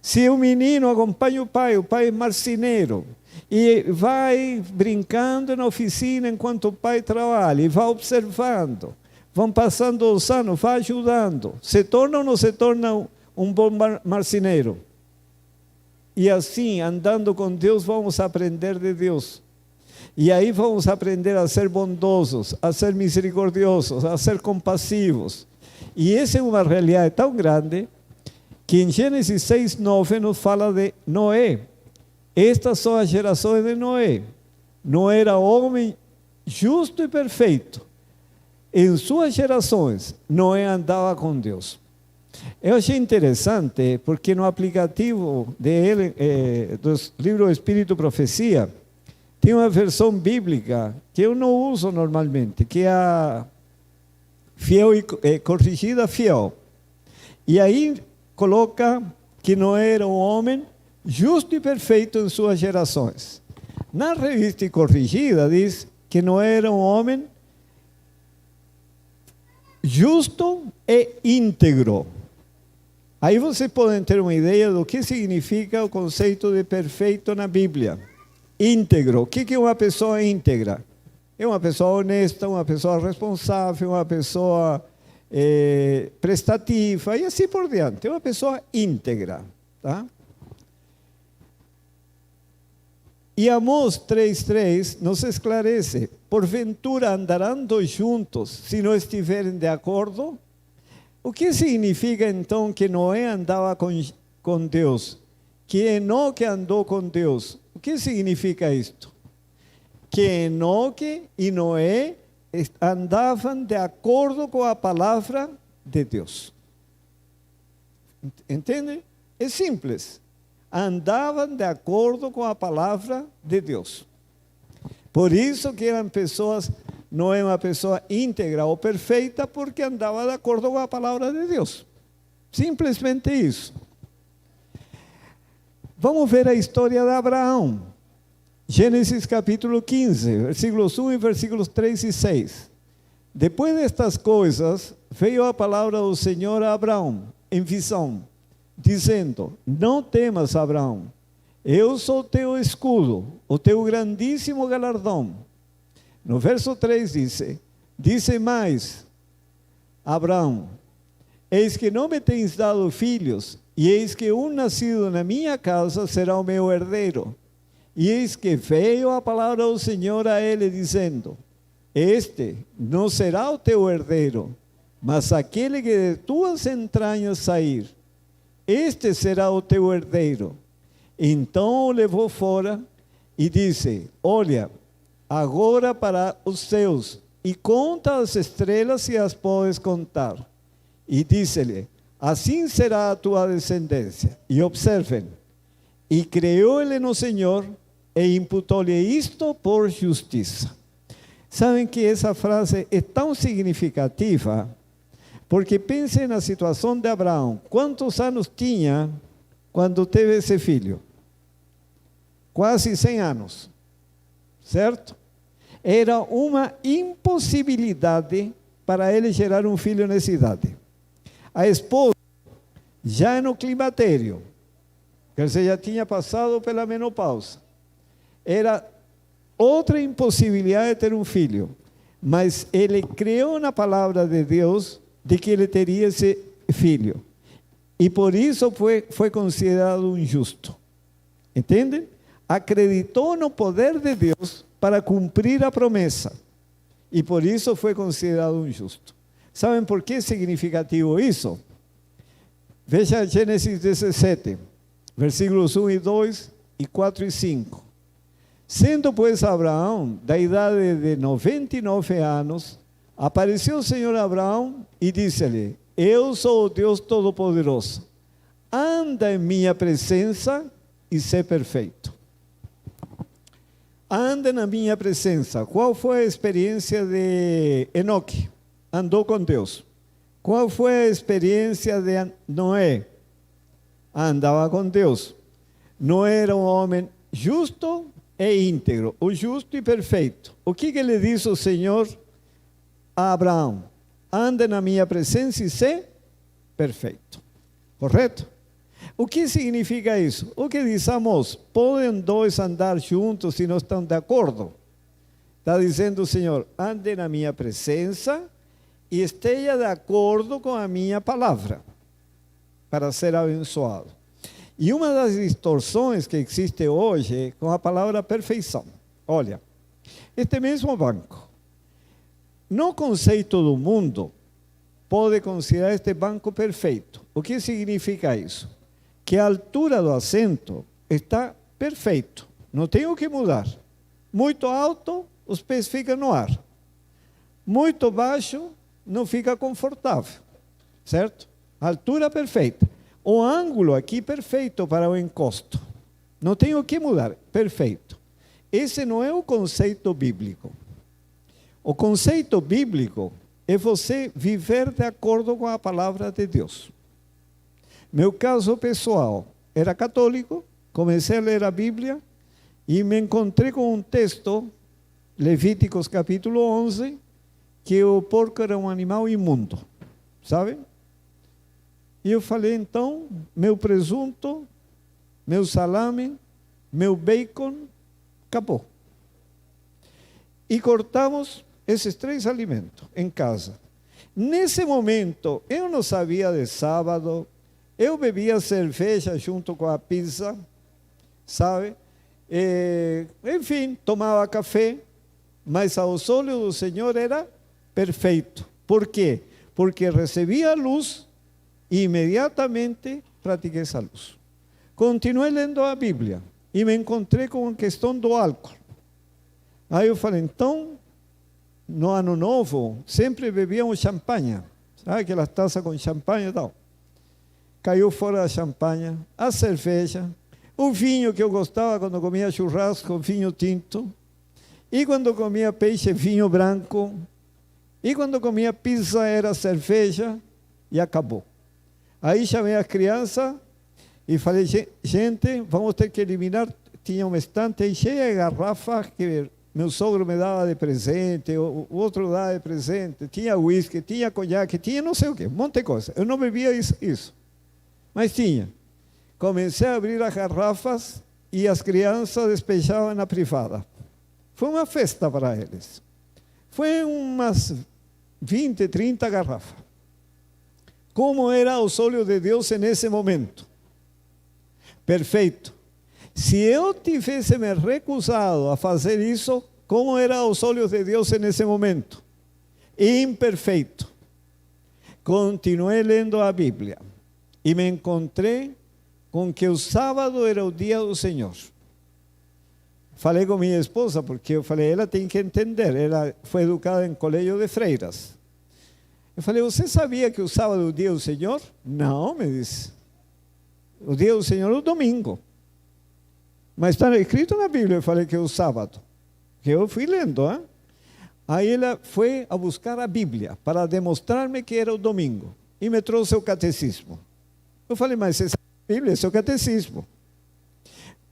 Se o menino acompanha o pai é marceneiro, e vai brincando na oficina enquanto o pai trabalha, e vai observando, vão passando os anos, vai ajudando, se torna ou não se torna um bom marceneiro? E assim, andando com Deus, vamos aprender de Deus. E aí vamos aprender a ser bondosos, a ser misericordiosos, a ser compassivos. E essa é uma realidade tão grande que em Gênesis 6:9 nos fala de Noé. Estas são as gerações de Noé. Noé era homem justo e perfeito. Em suas gerações, Noé andava com Deus. Eu achei interessante, porque no aplicativo do livro Espírito e Profecia, tem uma versão bíblica que eu não uso normalmente, que é a Fiel e Corrigida Fiel. E aí coloca que Noé era um homem justo e perfeito em suas gerações. Na Revista Corrigida diz que Noé era um homem justo e íntegro. Aí vocês podem ter uma ideia do que significa o conceito de perfeito na Bíblia. Íntegro. O que é uma pessoa íntegra? É uma pessoa honesta, uma pessoa responsável, uma pessoa prestativa e assim por diante. É uma pessoa íntegra. Tá? E Amós 3:3 nos esclarece: porventura andarão dois juntos se não estiverem de acordo? O que significa então que Noé andava com Deus? Que Enoque andou com Deus? O que significa isto? Que Enoque e Noé andavam de acordo com a palavra de Deus. Entende? É simples. Andavam de acordo com a palavra de Deus. Por isso que eram pessoas, não é uma pessoa íntegra ou perfeita, porque andava de acordo com a palavra de Deus. Simplesmente isso. Vamos ver a história de Abraão. Gênesis capítulo 15, versículos 1 e versículos 3 e 6. Depois destas coisas, veio a palavra do Senhor a Abraão, em visão, dizendo: não temas, Abraão, eu sou teu escudo, o teu grandíssimo galardão. No verso 3 diz mais, Abraão: eis que não me tens dado filhos, e eis que um nascido na minha casa será o meu herdeiro. E eis que veio a palavra do Senhor a ele, dizendo: este não será o teu herdeiro, mas aquele que de tuas entranhas sair, este será o teu herdeiro. Então o levou fora e disse: olha, agora para os céus, e conta as estrelas se as podes contar. E disse-lhe: assim será a tua descendência. E observem, e creeu ele no Senhor, e imputou-lhe isto por justiça. Sabem que essa frase é tão significativa, porque pensem na situação de Abraão. Quantos anos tinha quando teve esse filho? Quase 100 anos, certo? Era uma impossibilidade para ele gerar um filho nessa idade. A esposa, já no climatério, quer dizer, já tinha passado pela menopausa, era outra impossibilidade de ter um filho, mas ele creu na palavra de Deus de que ele teria esse filho, e por isso foi considerado um justo. Entendem? Acreditou no poder de Deus para cumprir a promessa, e por isso foi considerado um justo. Sabem por que é significativo isso? Veja Gênesis 17, versículos 1 e 2, e 4 e 5. Sendo, pois, Abraão da idade de 99 anos, apareceu o Senhor a Abraão e disse-lhe: eu sou o Deus Todo-Poderoso, anda em minha presença e sê perfeito. Anda na minha presença. Qual foi a experiência de Enoque? Andou com Deus. Qual foi a experiência de Noé? Andava com Deus. Noé era um homem justo e íntegro, o justo e perfeito. O que ele disse o Senhor a Abraão? Anda na minha presença e sê perfeito. Correto? O que significa isso? O que diz Amós? Podem dois andar juntos se não estão de acordo? Está dizendo o Senhor: ande na minha presença e esteja de acordo com a minha palavra, para ser abençoado. E uma das distorções que existe hoje é com a palavra perfeição. Olha, este mesmo banco, no conceito do mundo, pode considerar este banco perfeito. O que significa isso? Que a altura do assento está perfeito, não tem o que mudar. Muito alto, os pés ficam no ar. Muito baixo, não fica confortável, certo? Altura perfeita. O ângulo aqui perfeito para o encosto. Não tem o que mudar, perfeito. Esse não é o conceito bíblico. O conceito bíblico é você viver de acordo com a palavra de Deus. Meu caso pessoal, era católico, comecei a ler a Bíblia e me encontrei com um texto, Levíticos capítulo 11, que o porco era um animal imundo, sabe? E eu falei, então, meu presunto, meu salame, meu bacon, acabou. E cortamos esses 3 alimentos em casa. Nesse momento, eu não sabia de sábado, eu bebia cerveja junto com a pizza, sabe? Enfim, tomava café, mas aos olhos do Senhor era perfeito. Por quê? Porque recebia a luz e imediatamente pratiquei essa luz. Continuei lendo a Bíblia e me encontrei com a questão do álcool. Aí eu falei, então, no ano novo, sempre bebíamos champanhe, sabe, aquelas taças com champanhe e tal. Caiu fora a champanhe, a cerveja, o vinho que eu gostava quando comia churrasco, vinho tinto, e quando comia peixe, vinho branco, e quando comia pizza era cerveja, e acabou. Aí chamei a criança E falei, gente, vamos ter que eliminar. Tinha uma estante aí cheia de garrafas que meu sogro me dava de presente, o outro dava de presente. Tinha uísque, tinha conhaque, tinha não sei o quê, um monte de coisa. Eu não bebia isso, mas tinha. Comecei a abrir as garrafas e as crianças despejavam na privada. Foi uma festa para eles. Foi umas 20, 30 garrafas. Como era aos olhos de Deus nesse momento? Perfeito. Se eu tivesse me recusado a fazer isso, como era aos olhos de Deus nesse momento? Imperfeito. Continuei lendo a Bíblia e me encontrei com que o sábado era o dia do Senhor. Falei com minha esposa, porque eu falei, ela tem que entender, ela foi educada em colégio de freiras. Eu falei, você sabia que o sábado é o dia do Senhor? Não, me disse. O dia do Senhor é o domingo. Mas está escrito na Bíblia, eu falei que é o sábado. Que eu fui lendo, hein? Aí ela foi a buscar a Bíblia para demonstrar-me que era o domingo. E me trouxe o catecismo. Eu falei, mas você sabe a Bíblia, esse é o catecismo.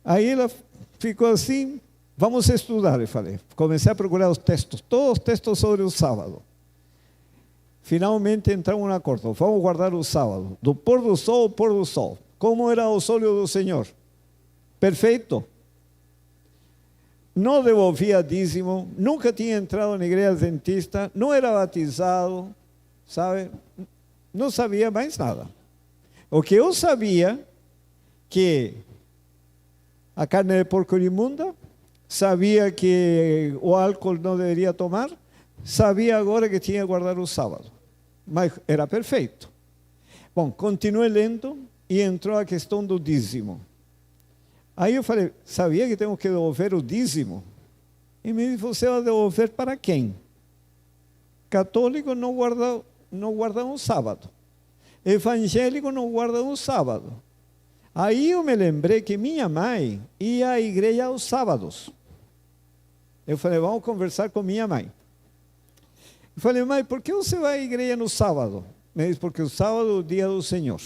Aí ela ficou assim, vamos estudar, eu falei. Comecei a procurar os textos, todos os textos sobre o sábado. Finalmente entramos em acordo, vamos guardar o sábado, do pôr do sol ao pôr do sol. Como era o olhos do Senhor? Perfeito. Não devolvia dízimo, nunca tinha entrado na igreja adventista, não era batizado, sabe? Não sabia mais nada. O que eu sabia, que a carne de porco era imunda, sabia que o álcool não deveria tomar, sabia agora que tinha que guardar o sábado. Mas era perfeito. Bom, continuei lendo e entrou a questão do dízimo. Aí eu falei, sabia que temos que devolver o dízimo? E me disse, você vai devolver para quem? Católico não guarda um sábado. Evangélico não guarda um sábado. Aí eu me lembrei que minha mãe ia à igreja aos sábados. Eu falei, vamos conversar com minha mãe. Eu falei, mãe, por que você vai à igreja no sábado? Me disse, porque o sábado é o dia do Senhor.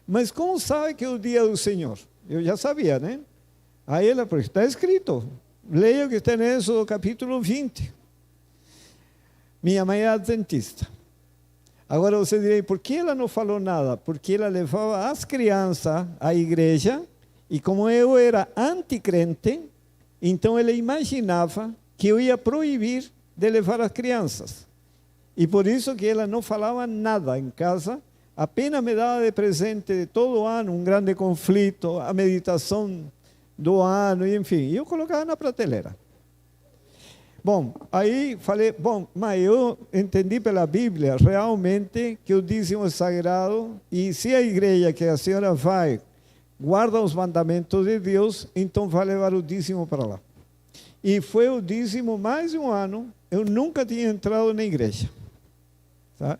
Mas como sabe que é o dia do Senhor? Eu já sabia, né? Aí ela, porque está escrito. Leia o que está em Êxodo capítulo 20. Minha mãe é adventista. Agora você dirá, por que ela não falou nada? Porque ela levava as crianças à igreja e como eu era anticrente, então ela imaginava que eu ia proibir de levar as crianças. E por isso que ela não falava nada em casa, apenas me dava de presente todo ano um grande conflito, a meditação do ano, e enfim, eu colocava na prateleira. Bom, aí falei, mas eu entendi pela Bíblia realmente que o dízimo é sagrado e se a igreja que a senhora vai guarda os mandamentos de Deus, então vai levar o dízimo para lá. E foi o dízimo mais de um ano, eu nunca tinha entrado na igreja. Tá?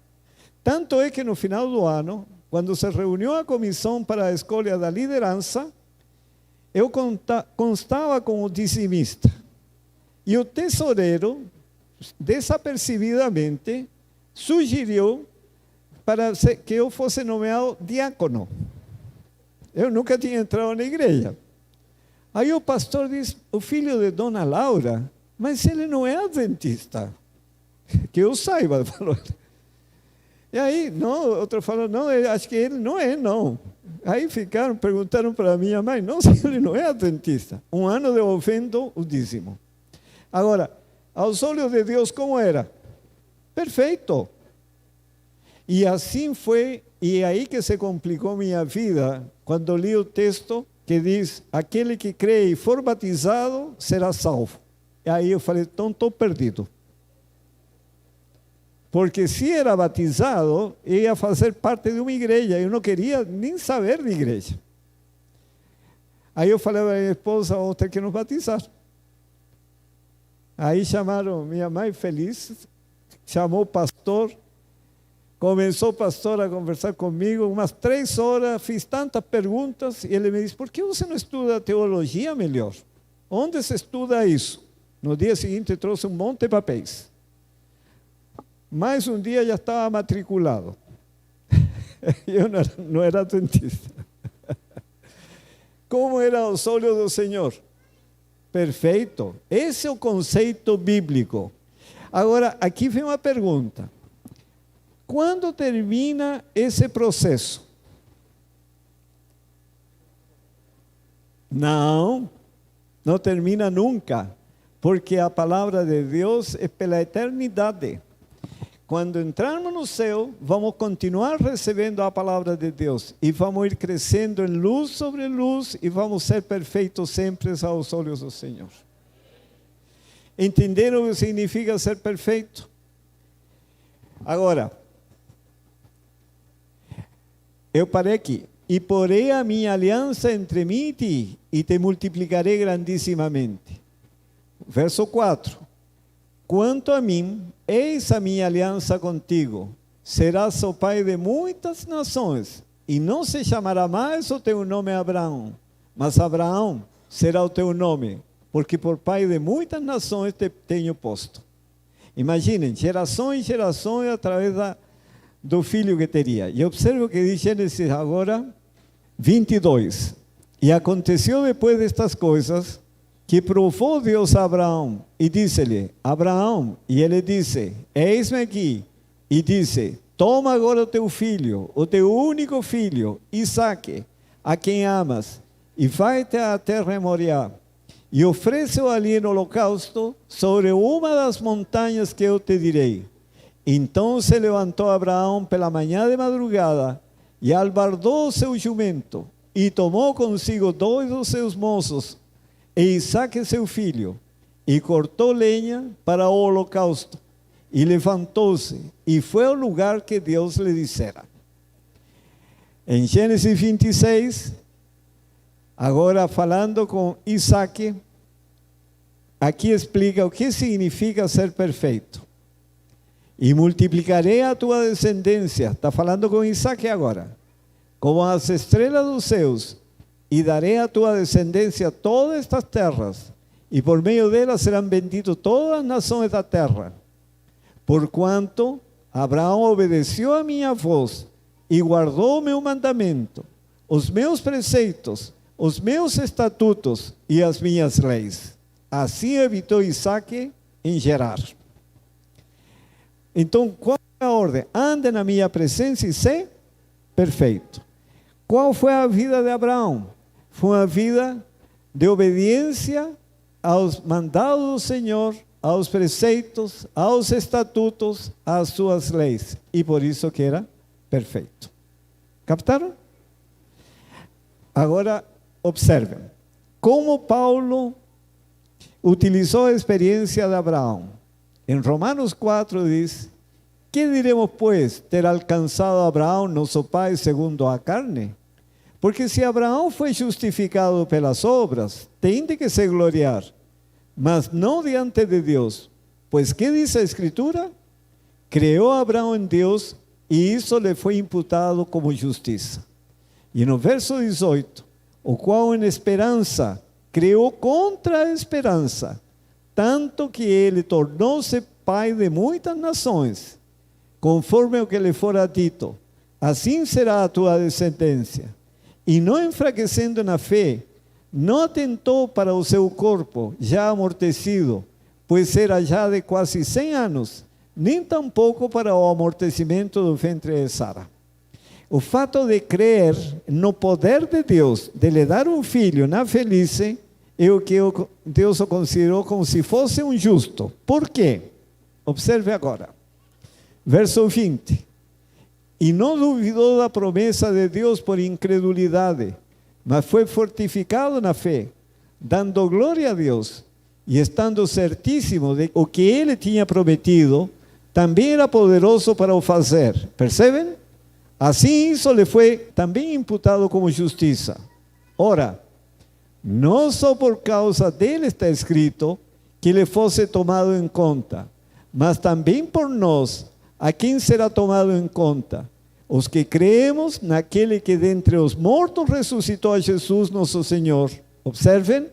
Tanto é que no final do ano, quando se reuniu a comissão para a escolha da liderança, eu constava com o dizimista. E o tesoureiro, desapercibidamente, sugeriu para que eu fosse nomeado diácono. Eu nunca tinha entrado na igreja. Aí o pastor disse, o filho de Dona Laura, mas ele não é adventista. Que eu saiba, falou. E aí, não, outro falou, não, acho que ele não é, não. Aí perguntaram para minha mãe, não, se ele não é adventista. Um ano devolvendo o dízimo. Agora, aos olhos de Deus, como era? Perfeito. E assim foi, e aí que se complicou minha vida, quando li o texto que diz, aquele que crê e for batizado, será salvo. E aí eu falei, então estou perdido. Porque se era batizado, ia fazer parte de uma igreja, eu não queria nem saber de igreja. Aí eu falei para minha esposa, vamos ter que nos batizar. Aí chamaram minha mãe feliz, chamou o pastor, começou o pastor a conversar comigo, umas 3 horas, fiz tantas perguntas, e ele me disse, por que você não estuda teologia melhor? Onde se estuda isso? No dia seguinte trouxe um monte de papéis. Mais um dia já estava matriculado. Eu não era adventista. Como era aos olhos do Senhor? Perfeito. Esse é o conceito bíblico. Agora, aqui vem uma pergunta. Quando termina esse processo? Não termina nunca, porque a palavra de Deus é pela eternidade. Quando entrarmos no céu, vamos continuar recebendo a palavra de Deus e vamos ir crescendo em luz sobre luz e vamos ser perfeitos sempre aos olhos do Senhor. Entenderam o que significa ser perfeito? Agora, eu parei aqui. E porei a minha aliança entre mim e ti, e te multiplicarei grandissimamente. Verso 4. Quanto a mim, eis a minha aliança contigo. Serás o pai de muitas nações, e não se chamará mais o teu nome Abraão, mas Abraão será o teu nome, porque por pai de muitas nações te tenho posto. Imaginem, gerações e gerações através do filho que teria. E observe o que diz Gênesis agora, 22. E aconteceu depois destas coisas, que provou Deus a Abraão, e disse-lhe, Abraão, e ele disse, eis-me aqui, e disse, toma agora o teu filho, o teu único filho, Isaque, a quem amas, e vai-te à terra de Moriá, e oferece-o ali em holocausto, sobre uma das montanhas que eu te direi. Então se levantou Abraão pela manhã de madrugada, e albardou o seu jumento, e tomou consigo 2 dos seus moços, e Isaque seu filho, e cortou lenha para o holocausto, e levantou-se, e foi ao lugar que Deus lhe dissera. Em Gênesis 26, agora falando com Isaque, aqui explica o que significa ser perfeito. E multiplicarei a tua descendência, está falando com Isaque agora, como as estrelas dos céus, e darei a tua descendência todas estas terras, e por meio delas serão benditas todas as nações da terra. Porquanto Abraão obedeceu a minha voz, e guardou o meu mandamento, os meus preceitos, os meus estatutos e as minhas leis. Assim habitou Isaque em Gerar. Então, qual é a ordem? Ande na minha presença e ser perfeito. Qual foi a vida de Abraão? Foi uma vida de obediência aos mandados do Senhor, aos preceitos, aos estatutos, às suas leis. E por isso que era perfeito. Captaram? Agora, observem. Como Paulo utilizou a experiência de Abraão. Em Romanos 4 diz, que diremos, pois, ter alcançado Abraão, nosso pai, segundo a carne? Porque se Abraão foi justificado pelas obras, tem de que se gloriar, mas não diante de Deus. Pois que diz a Escritura? Creó Abraão em Deus, e isso lhe foi imputado como justiça. E no verso 18, o qual em esperança creou contra a esperança, tanto que ele tornou-se pai de muitas nações, conforme o que lhe fora dito, assim será a tua descendência. E não enfraquecendo na fé, não atentou para o seu corpo, já amortecido, pois era já de quase 100 anos, nem tampouco para o amortecimento do ventre de Sara. O fato de crer no poder de Deus, de lhe dar um filho na velhice, é o que Deus o considerou como se fosse um justo. Por quê? Observe agora. Verso 20. E não duvidou da promessa de Deus por incredulidade, mas foi fortificado na fé, dando glória a Deus, e estando certíssimo de o que ele tinha prometido, também era poderoso para o fazer. Percebem? Assim isso lhe foi também imputado como justiça. Ora, não só por causa dele está escrito que lhe fosse tomado em conta, mas também por nós, a quem será tomado em conta? Os que creemos naquele que dentre os mortos ressuscitou a Jesus nosso Senhor. Observem,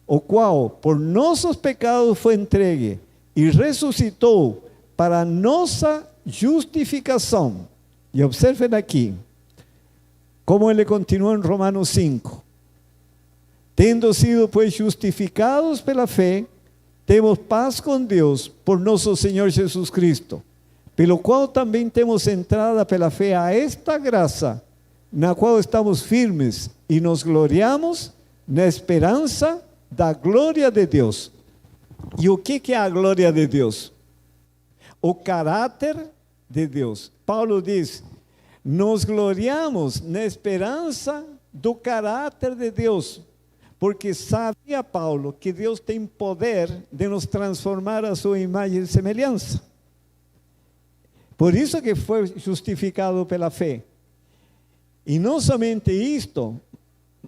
o qual por nossos pecados foi entregue e ressuscitou para nossa justificação. E observem aqui, como ele continua em Romanos 5. Tendo sido, pues, justificados pela fé, temos paz com Deus por nosso Senhor Jesus Cristo, pelo qual também temos entrada pela fé a esta graça, na qual estamos firmes e nos gloriamos na esperança da glória de Deus. E o que é a glória de Deus? O caráter de Deus. Paulo diz, nos gloriamos na esperança do caráter de Deus, porque sabia Paulo que Deus tem poder de nos transformar a sua imagem e semelhança. Por isso que foi justificado pela fé. E não somente isto,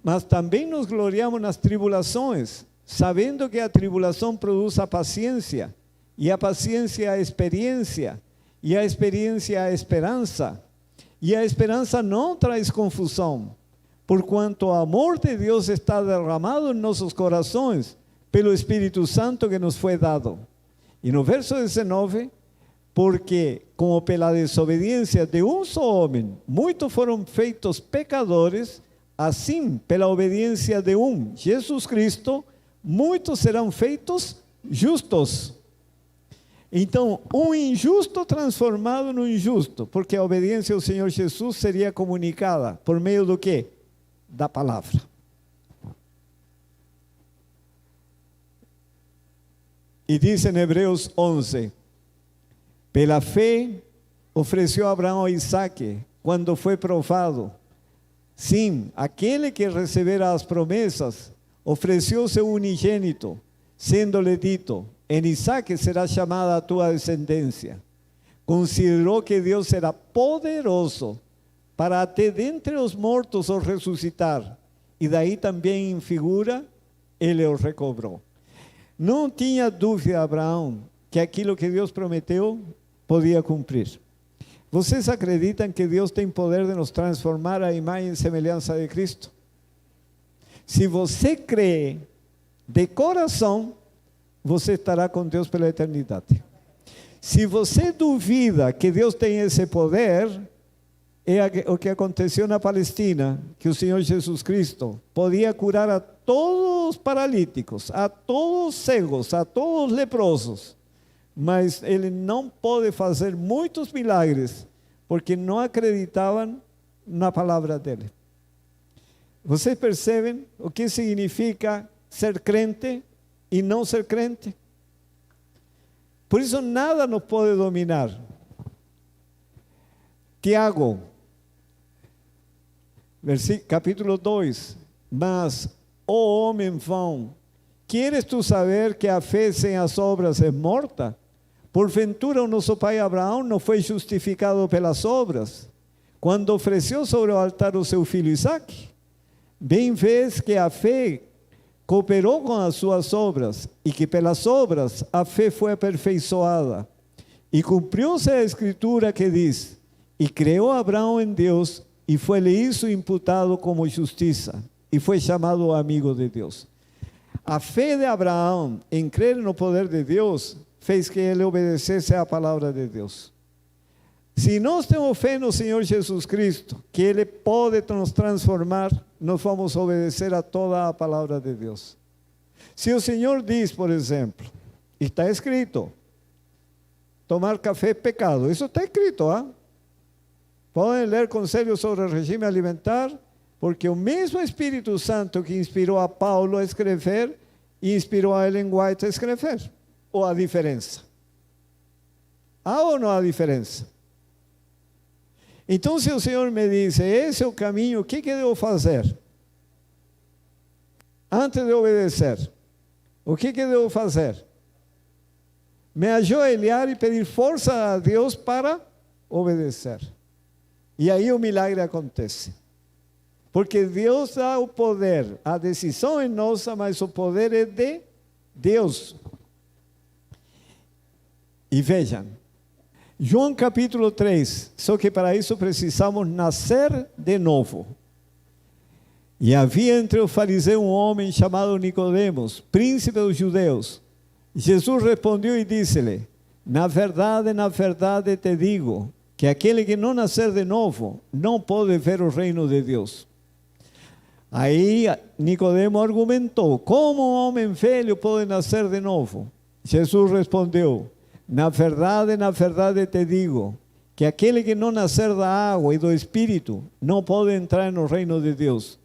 mas também nos gloriamos nas tribulações, sabendo que a tribulação produz a paciência, e a paciência a experiência, e a experiência a esperança, e a esperança não traz confusão, porquanto o amor de Deus está derramado em nossos corações, pelo Espírito Santo que nos foi dado. E no verso 19, porque como pela desobediência de um só homem, muitos foram feitos pecadores, assim pela obediência de um, Jesus Cristo, muitos serão feitos justos. Então, um injusto transformado num justo, porque a obediência ao Senhor Jesus seria comunicada por meio do quê? Da palavra. E diz em Hebreus 11, pela fé ofereceu Abraão a Isaque, quando foi provado. Sim, aquele que recebera as promessas, ofereceu seu unigênito, sendo-lhe dito, em Isaque será chamada a tua descendência. Considerou que Deus era poderoso para até dentre os mortos o ressuscitar, e daí também em figura, ele o recobrou. Não tinha dúvida Abraão que aquilo que Deus prometeu podia cumprir. Vocês acreditam que Deus tem poder de nos transformar à imagem e semelhança de Cristo? Se você crê de coração, você estará com Deus pela eternidade. Se você duvida que Deus tem esse poder, é o que aconteceu na Palestina, que o Senhor Jesus Cristo podia curar a todos os paralíticos, a todos os cegos, a todos os leprosos, mas ele não pôde fazer muitos milagres, porque não acreditavam na palavra dele. Vocês percebem o que significa ser crente e não ser crente? Por isso nada nos pode dominar. Tiago, capítulo 2, mas, ó homem vão, queres tu saber que a fé sem as obras é morta? Porventura o nosso pai Abraão não foi justificado pelas obras, quando ofereceu sobre o altar o seu filho Isaque? Bem vês que a fé cooperou com as suas obras, e que pelas obras a fé foi aperfeiçoada. E cumpriu-se a escritura que diz, e creu Abraão em Deus, e foi-lhe isso imputado como justiça, e foi chamado amigo de Deus. A fé de Abraão em crer no poder de Deus fez que ele obedecesse à palavra de Deus. Se nós temos fé no Senhor Jesus Cristo, que Ele pode nos transformar, nós vamos obedecer a toda a palavra de Deus. Se o Senhor diz, por exemplo, está escrito, tomar café é pecado, isso está escrito, Podem ler conselhos sobre o regime alimentar, porque o mesmo Espírito Santo que inspirou a Paulo a escrever, inspirou a Ellen White a escrever. Ou a diferença? Há ou não há diferença? Então, se o Senhor me diz, esse é o caminho, o que devo fazer? Antes de obedecer, o que devo fazer? Me ajoelhar e pedir força a Deus para obedecer. E aí o milagre acontece. Porque Deus dá o poder, a decisão é nossa, mas o poder é de Deus. E vejam, João capítulo 3, só que para isso precisamos nascer de novo. E havia entre os fariseus um homem chamado Nicodemos, príncipe dos judeus. Jesus respondeu e disse-lhe, na verdade te digo, que aquele que não nascer de novo, não pode ver o reino de Deus. Aí Nicodemo argumentou: como um homem velho pode nascer de novo? Jesus respondeu: na verdade te digo, que aquele que não nascer da água e do Espírito não pode entrar no reino de Deus.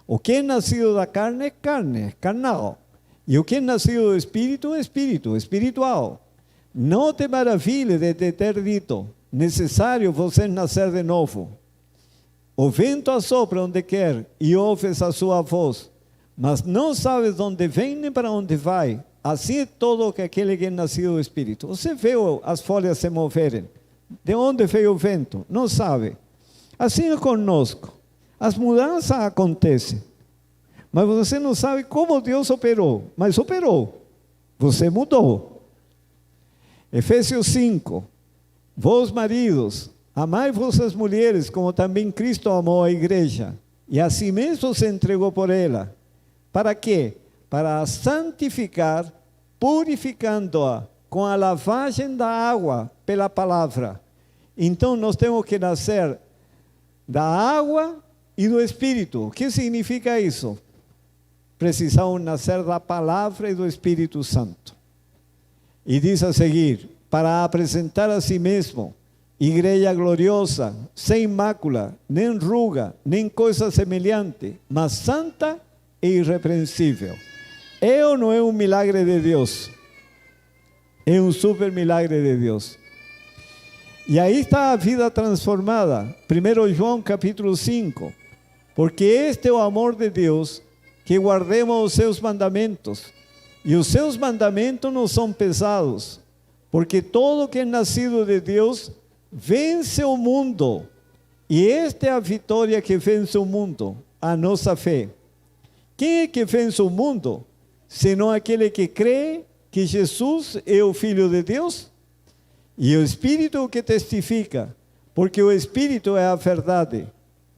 O que é nascido da carne é carne, é carnal. E o que é nascido do Espírito é espírito, espiritual. Não te maravilhes de te ter dito: necessário você nascer de novo. O vento assopra onde quer e ouves a sua voz, mas não sabes de onde vem nem para onde vai. Assim é todo aquele que é nascido do Espírito. Você vê as folhas se moverem. De onde veio o vento? Não sabe. Assim é conosco. As mudanças acontecem. Mas você não sabe como Deus operou. Mas operou. Você mudou. Efésios 5. Vós maridos, amai vossas mulheres, como também Cristo amou a igreja, e a si mesmo se entregou por ela. Para quê? Para a santificar, purificando-a com a lavagem da água pela palavra. Então nós temos que nascer da água e do Espírito. O que significa isso? Precisamos nascer da palavra e do Espírito Santo. E diz a seguir: para apresentar a si mesmo igreja gloriosa, sem mácula, nem ruga, nem coisa semelhante, mas santa e irrepreensível. É ou não é um milagre de Deus? É um super milagre de Deus. E aí está a vida transformada. 1 João capítulo 5. Porque este é o amor de Deus, que guardemos os seus mandamentos. E os seus mandamentos não são pesados, porque todo que é nascido de Deus vence o mundo. E esta é a vitória que vence o mundo, a nossa fé. Quem é que vence o mundo? Senão aquele que crê que Jesus é o Filho de Deus? E o Espírito que testifica, porque o Espírito é a verdade.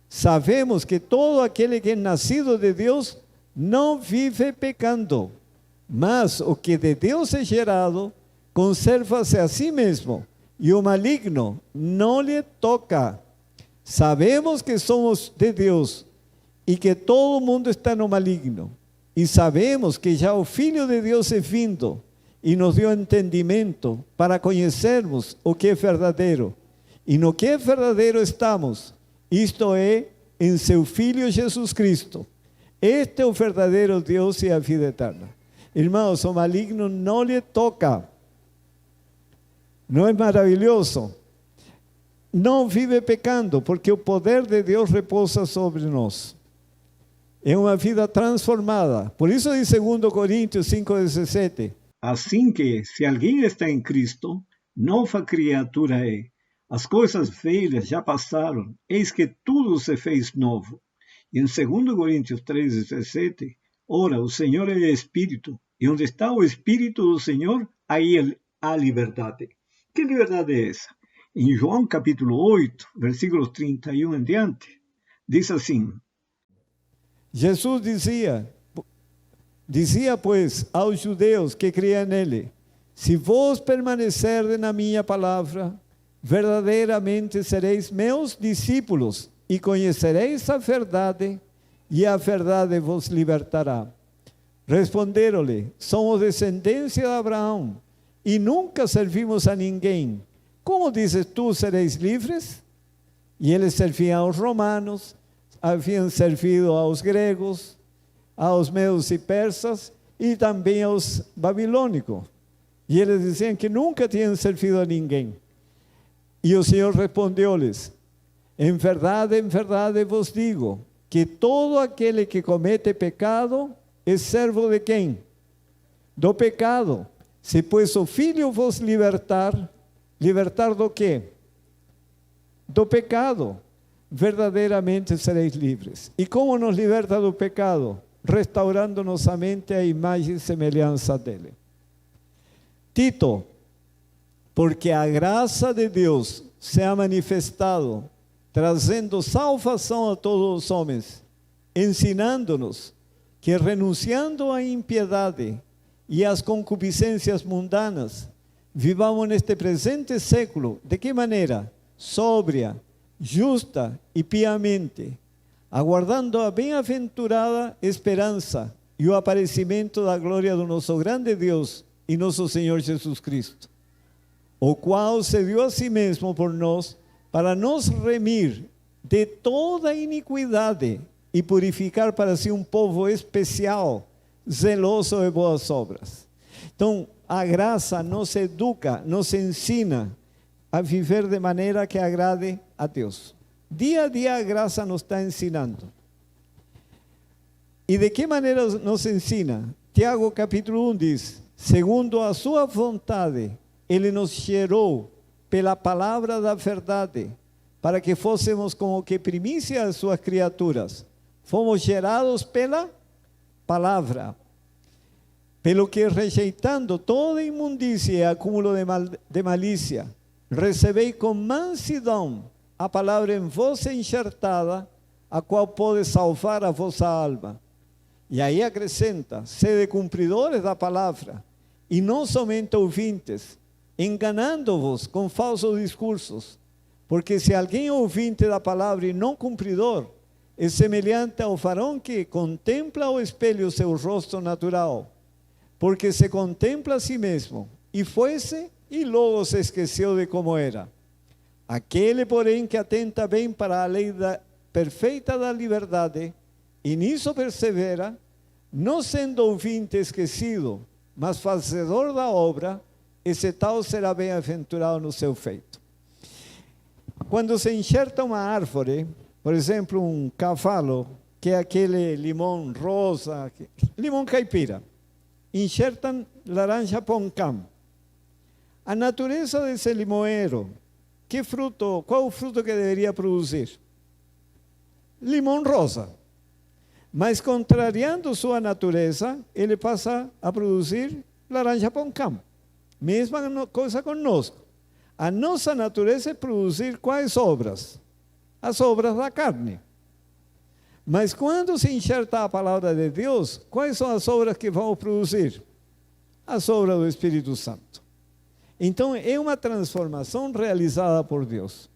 Sabemos que todo aquele que é nascido de Deus não vive pecando, mas o que de Deus é gerado conserva-se a si mesmo, e o maligno não lhe toca. Sabemos que somos de Deus e que todo mundo está no maligno. E sabemos que já o Filho de Deus é vindo e nos deu entendimento para conhecermos o que é verdadeiro. E no que é verdadeiro estamos, isto é, em seu Filho Jesus Cristo. Este é o verdadeiro Deus e a vida eterna. Irmãos, o maligno não lhe toca. Não é maravilhoso? Não vive pecando, porque o poder de Deus repousa sobre nós. É uma vida transformada. Por isso em 2 Coríntios 5:17. Assim que, se alguém está em Cristo, nova criatura é. As coisas velhas já passaram, eis que tudo se fez novo. E em 2 Coríntios 3:17, ora, o Senhor é Espírito, e onde está o Espírito do Senhor, aí há liberdade. Que liberdade é essa? Em João capítulo 8, versículos 31 em diante, diz assim: Jesus dizia pois aos judeus que criam nele: se vós permanecerdes na minha palavra, verdadeiramente sereis meus discípulos e conhecereis a verdade, e a verdade vos libertará. Responderam-lhe: somos descendência de Abraão e nunca servimos a ninguém. Como dizes tu, sereis livres? E eles serviam aos romanos, haviam servido aos gregos, aos medos e persas e também aos babilônicos. E eles diziam que nunca tinham servido a ninguém. E o Senhor respondeu-lhes: em verdade vos digo, que todo aquele que comete pecado é servo de quem? Do pecado. Se pois o Filho vos libertar do quê? Do pecado. Verdadeiramente sereis livres. E como nos liberta do pecado? Restaurando nossa mente à imagem e semelhança dele. Tito, porque a graça de Deus se ha manifestado, trazendo salvação a todos os homens, ensinando-nos que renunciando à impiedade e às concupiscências mundanas, vivamos neste presente século, de que maneira? Sóbria, justa e piamente, aguardando a bem-aventurada esperança e o aparecimento da glória do nosso grande Deus e nosso Senhor Jesus Cristo, o qual se deu a si mesmo por nós, para nos remir de toda iniquidade e purificar para si um povo especial, zeloso de boas obras. Então, a graça nos educa, nos ensina a viver de maneira que agrade a Deus. Dia a dia a graça nos está ensinando. E de que maneira nos ensina? Tiago capítulo 1 diz: segundo a sua vontade, Ele nos gerou pela palavra da verdade, para que fôssemos como que primícia das suas criaturas. Fomos gerados pela palavra. Pelo que, rejeitando toda imundícia e acúmulo de malícia, recebei com mansidão a palavra em vós enxertada, a qual pode salvar a vossa alma. E aí acrescenta: sede cumpridores da palavra, e não somente ouvintes, enganando-vos com falsos discursos. Porque se alguém é ouvinte da palavra e não cumpridor, é semelhante ao varão que contempla ao espelho seu rosto natural, porque se contempla a si mesmo, e foi-se, e logo se esqueceu de como era. Aquele, porém, que atenta bem para a lei perfeita da liberdade, e nisso persevera, não sendo ouvinte esquecido, mas fazedor da obra, esse tal será bem-aventurado no seu feito. Quando se enxerta uma árvore, por exemplo, um cavalo, que é aquele limão rosa, limão caipira, enxertam laranja poncam. A natureza desse limoeiro, qual o fruto que deveria produzir? Limão rosa. Mas, contrariando sua natureza, ele passa a produzir laranja poncam. Mesma coisa conosco. A nossa natureza é produzir quais obras? As obras da carne. Mas quando se enxerta a palavra de Deus, quais são as obras que vão produzir? As obras do Espírito Santo. Então, é uma transformação realizada por Deus.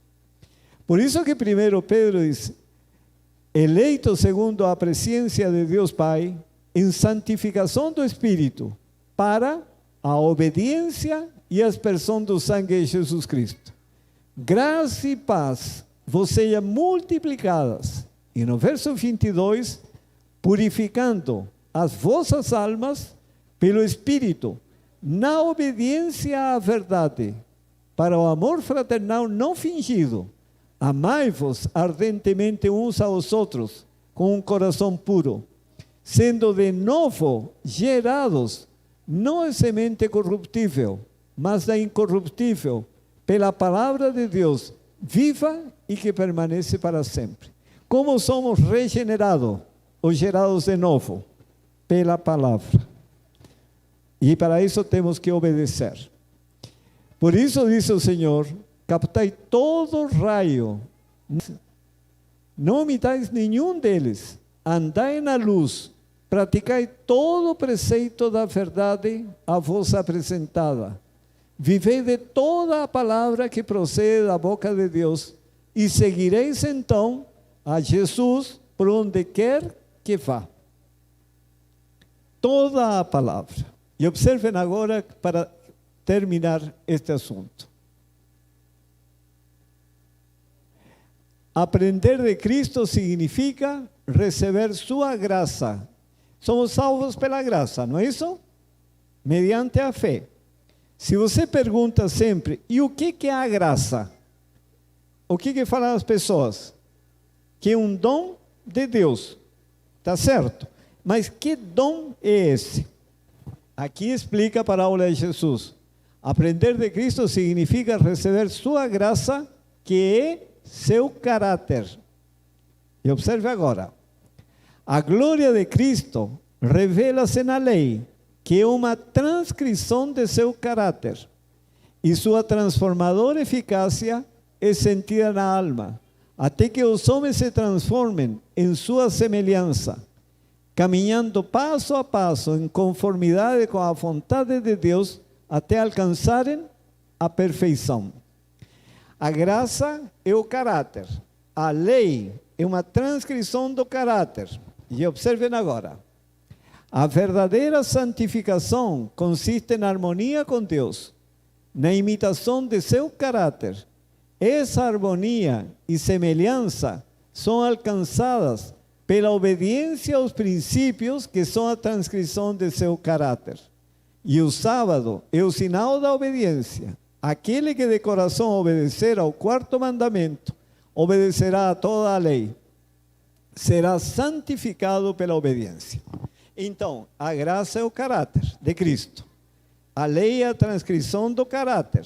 Por isso que 1 Pedro diz: eleito segundo a presciência de Deus Pai, em santificação do Espírito, para a obediência e a aspersão do sangue de Jesus Cristo. Graça e paz vos sejam multiplicadas. E no verso 22, purificando as vossas almas pelo Espírito, na obediência à verdade, para o amor fraternal não fingido. Amai-vos ardentemente uns aos outros, com um coração puro, sendo de novo gerados, não de semente corruptível, mas da incorruptível, pela palavra de Deus, viva e que permanece para sempre. Como somos regenerados ou gerados de novo? Pela palavra. E para isso temos que obedecer. Por isso diz o Senhor: captai todo raio, não omitais nenhum deles, andai na luz, praticai todo o preceito da verdade a vos apresentada, vivei de toda a palavra que procede da boca de Deus, e seguireis então a Jesus por onde quer que vá. Toda a palavra. E observem agora, para terminar este assunto. Aprender de Cristo significa receber sua graça. Somos salvos pela graça, não é isso? Mediante a fé. Se você pergunta sempre: e o que é a graça? O que falam as pessoas? Que é um dom de Deus. Está certo? Mas que dom é esse? Aqui explica a parábola de Jesus. Aprender de Cristo significa receber sua graça, que é seu caráter. E observe agora. A glória de Cristo revela-se na lei, que é uma transcrição de seu caráter. E sua transformadora eficácia é sentida na alma, até que os homens se transformem em sua semelhança, caminhando passo a passo em conformidade com a vontade de Deus, até alcançarem a perfeição. A graça é o caráter, a lei é uma transcrição do caráter. E observem agora. A verdadeira santificação consiste na harmonia com Deus, na imitação de seu caráter. Essa harmonia e semelhança são alcançadas pela obediência aos princípios que são a transcrição de seu caráter. E o sábado é o sinal da obediência. Aquele que de coração obedecer ao quarto mandamento, obedecerá a toda a lei. Será santificado pela obediência. Então, a graça é o caráter de Cristo. A lei é a transcrição do caráter.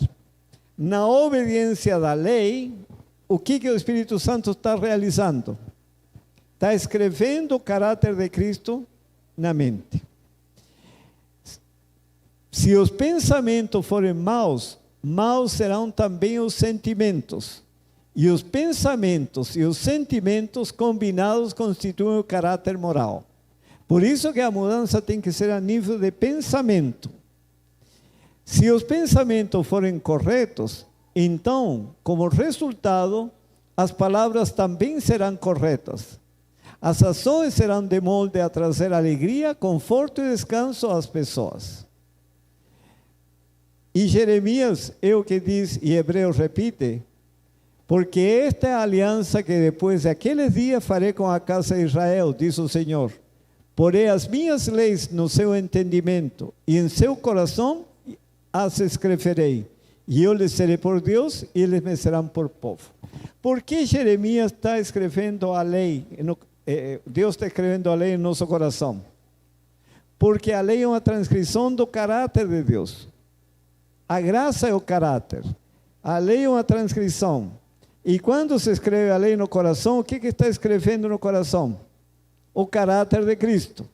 Na obediência da lei, o que o Espírito Santo está realizando? Está escrevendo o caráter de Cristo na mente. Se os pensamentos forem maus, maus serão também os sentimentos. E os pensamentos e os sentimentos combinados constituem o caráter moral. Por isso que a mudança tem que ser a nível de pensamento. Se os pensamentos forem corretos, então, como resultado, as palavras também serão corretas. As ações serão de molde a trazer alegria, conforto e descanso às pessoas. E Jeremias é o que diz, e Hebreus repite, porque esta é a aliança que depois daqueles dias farei com a casa de Israel, diz o Senhor. Porei as minhas leis no seu entendimento, e em seu coração as escreverei. E eu lhes serei por Deus, e eles me serão por povo. Por que Jeremias está escrevendo a lei? Deus está escrevendo a lei em nosso coração. Porque a lei é uma transcrição do caráter de Deus. A graça é o caráter. A lei é uma transcrição. E quando se escreve a lei no coração, o que está escrevendo no coração? O caráter de Cristo.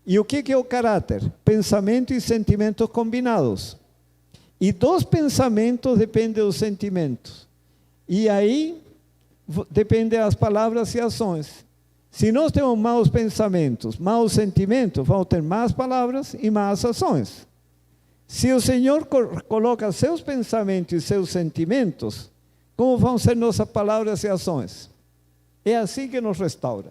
E o que é o caráter? Pensamento e sentimentos combinados. E dos pensamentos dependem dos sentimentos. E aí dependem as palavras e ações. Se nós temos maus pensamentos, maus sentimentos, vamos ter más palavras e más ações. Se o Senhor coloca seus pensamentos e seus sentimentos, como vão ser nossas palavras e ações? É assim que nos restaura.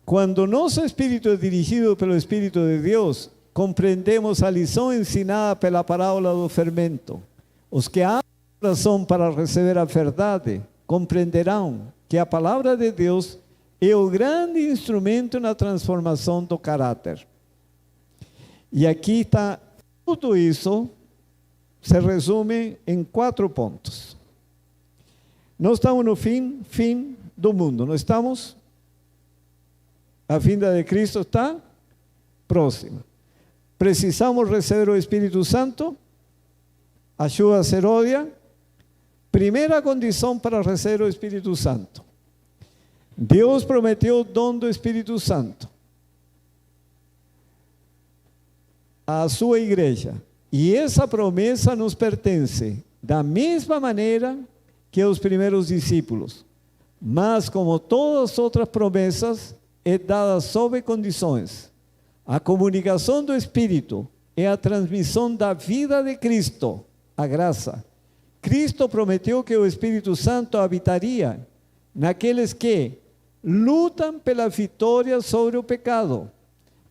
Quando nosso espírito é dirigido pelo Espírito de Deus, compreendemos a lição ensinada pela parábola do fermento. Os que abrem o coração para receber a verdade, compreenderão que a palavra de Deus é o grande instrumento na transformação do caráter. E aqui está, tudo isso se resume em 4 pontos. Nós estamos no fim do mundo, não estamos? A vinda de Cristo está próxima. Precisamos receber o Espírito Santo, a chuva seródia. Primeira condição para receber o Espírito Santo. Deus prometeu o dom do Espírito Santo à sua igreja. E essa promessa nos pertence da mesma maneira que os primeiros discípulos. Mas, como todas as outras promessas, é dada sob condições. A comunicação do Espírito é a transmissão da vida de Cristo, a graça. Cristo prometeu que o Espírito Santo habitaria naqueles que lutam pela vitória sobre o pecado,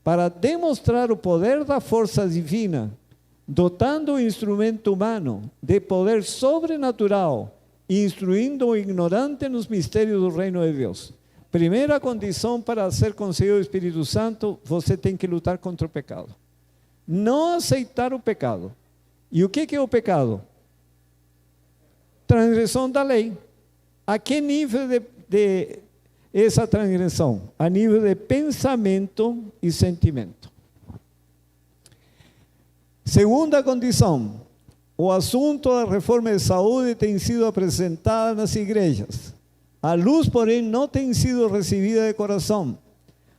para demonstrar o poder da força divina, dotando o instrumento humano de poder sobrenatural e instruindo o ignorante nos mistérios do reino de Deus. Primeira condição para ser concedido o Espírito Santo, você tem que lutar contra o pecado. Não aceitar o pecado. E o que é o pecado? Transgressão da lei. A que nível de essa transgressão? A nível de pensamento e sentimento. Segunda condição, o assunto da reforma de saúde tem sido apresentada nas igrejas. A luz, porém, não tem sido recebida de coração.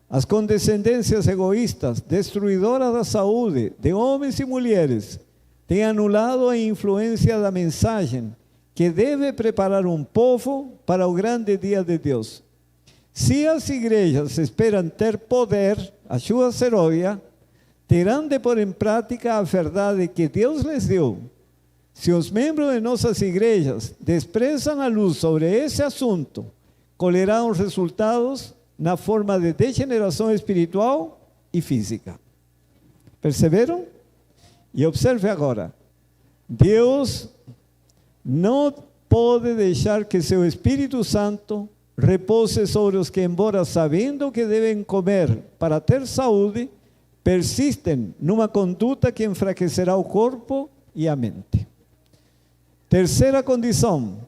As condescendências egoístas, destruidoras da saúde, de homens e mulheres, têm anulado a influência da mensagem que deve preparar um povo para o grande dia de Deus. Se as igrejas esperam ter poder, a chuva seródia, terão de pôr em prática a verdade que Deus lhes deu. Se os membros de nossas igrejas desprezam a luz sobre esse assunto, colherão resultados na forma de degeneração espiritual e física. Perceberam? E observe agora, Deus não pode deixar que seu Espírito Santo repouse sobre os que, embora sabendo que devem comer para ter saúde, persistem numa conduta que enfraquecerá o corpo e a mente. Terceira condição,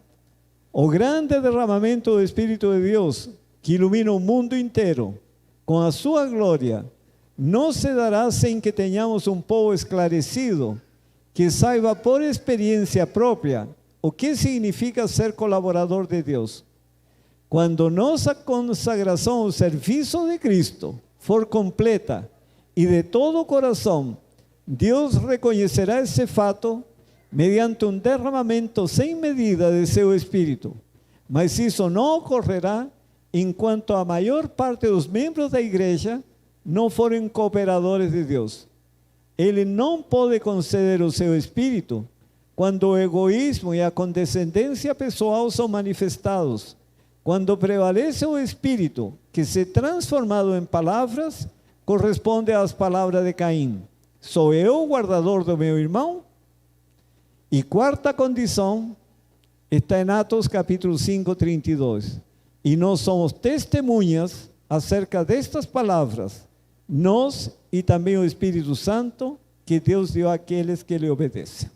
o grande derramamento do Espírito de Deus, que ilumina o mundo inteiro, com a sua glória, não se dará sem que tenhamos um povo esclarecido, que saiba por experiência própria o que significa ser colaborador de Deus. Quando nossa consagração ao serviço de Cristo for completa e de todo o coração, Deus reconhecerá esse fato mediante um derramamento sem medida de seu Espírito. Mas isso não ocorrerá enquanto a maior parte dos membros da igreja não forem cooperadores de Deus. Ele não pode conceder o seu Espírito quando o egoísmo e a condescendência pessoal são manifestados, quando prevalece o Espírito, que se transformado em palavras, corresponde às palavras de Caim: sou eu o guardador do meu irmão? E quarta condição está em Atos capítulo 5, 32. E nós somos testemunhas acerca destas palavras, nós e também o Espírito Santo, que Deus deu àqueles que lhe obedecem.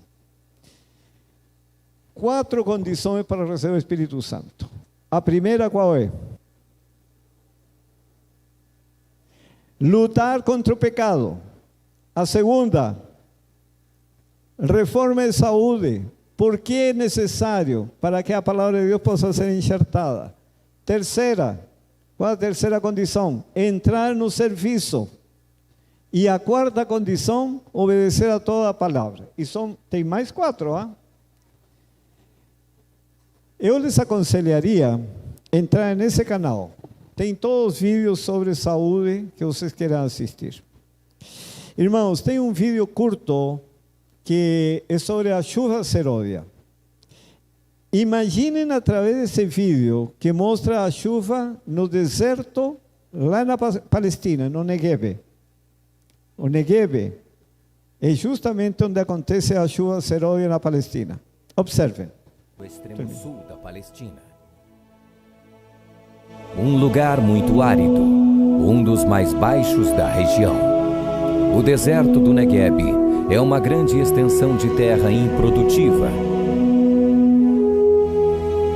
4 condições para receber o Espírito Santo. A primeira qual é? Lutar contra o pecado. A segunda, reforma de saúde. Por que é necessário? Para que a palavra de Deus possa ser enxertada. Terceira, qual a terceira condição? Entrar no serviço. E a quarta condição, obedecer a toda a palavra. E tem mais 4, ah? Eu lhes aconselharia entrar nesse canal. Tem todos os vídeos sobre saúde que vocês queiram assistir. Irmãos, tem um vídeo curto que é sobre a chuva seródia. Imaginem através desse vídeo que mostra a chuva no deserto, lá na Palestina, no Negev. O Negev é justamente onde acontece a chuva seródia na Palestina. Observem. No extremo sul da Palestina. Um lugar muito árido, um dos mais baixos da região. O deserto do Negev é uma grande extensão de terra improdutiva.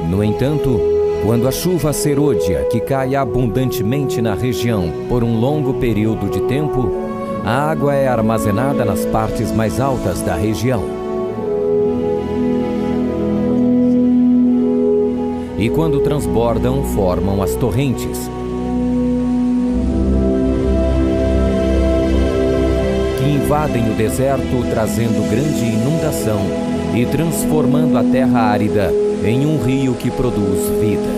No entanto, quando a chuva serôdia, que cai abundantemente na região por um longo período de tempo, a água é armazenada nas partes mais altas da região. E quando transbordam, formam as torrentes, que invadem o deserto, trazendo grande inundação e transformando a terra árida em um rio que produz vida.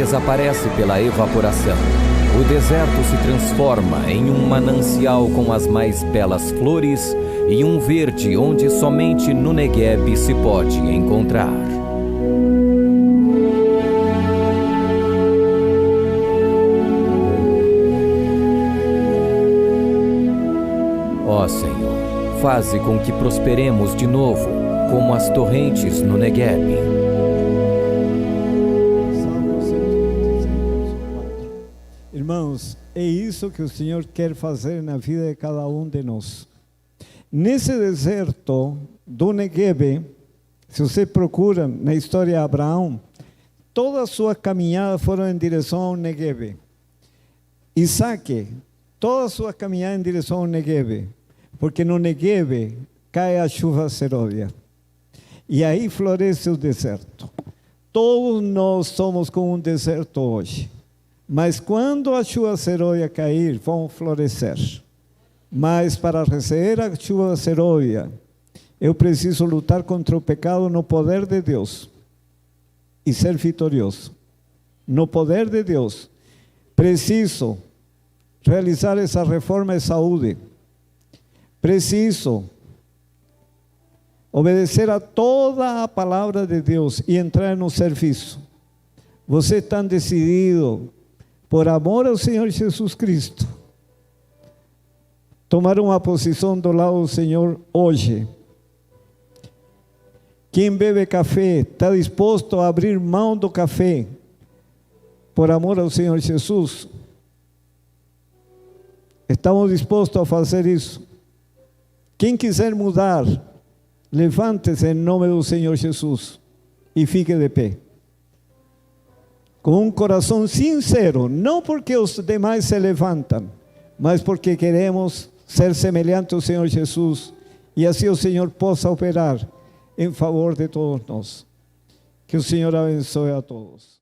desaparece pela evaporação. O deserto se transforma em um manancial com as mais belas flores e um verde onde somente no Negueb se pode encontrar. Ó Senhor, faze com que prosperemos de novo, como as torrentes no Negueb. Salmo 126, verso 4. Irmãos, é isso que o Senhor quer fazer na vida de cada um de nós. Nesse deserto do Negueb, se você procura na história de Abraão, toda a sua caminhada foram em direção ao Negueb. Isaac, toda a sua caminhada em direção ao Negueb, porque no Negueb cai a chuva seródia. E aí floresce o deserto. Todos nós somos como um deserto hoje. Mas quando a chuva seródia cair, vão florescer. Mas para receber a chuva seródia, eu preciso lutar contra o pecado no poder de Deus e ser vitorioso. No poder de Deus, preciso realizar essa reforma de saúde. Preciso obedecer a toda a palavra de Deus e entrar no serviço. Você está decidido, por amor ao Senhor Jesus Cristo, tomar uma posição do lado do Senhor hoje. Quem bebe café está disposto a abrir mão do café por amor ao Senhor Jesus? Estamos dispostos a fazer isso. Quem quiser mudar, levante-se em nome do Senhor Jesus e fique de pé. Com um coração sincero, não porque os demais se levantam, mas porque queremos ser semelhantes ao Senhor Jesus e assim o Senhor possa operar em favor de todos nós. Que o Senhor abençoe a todos.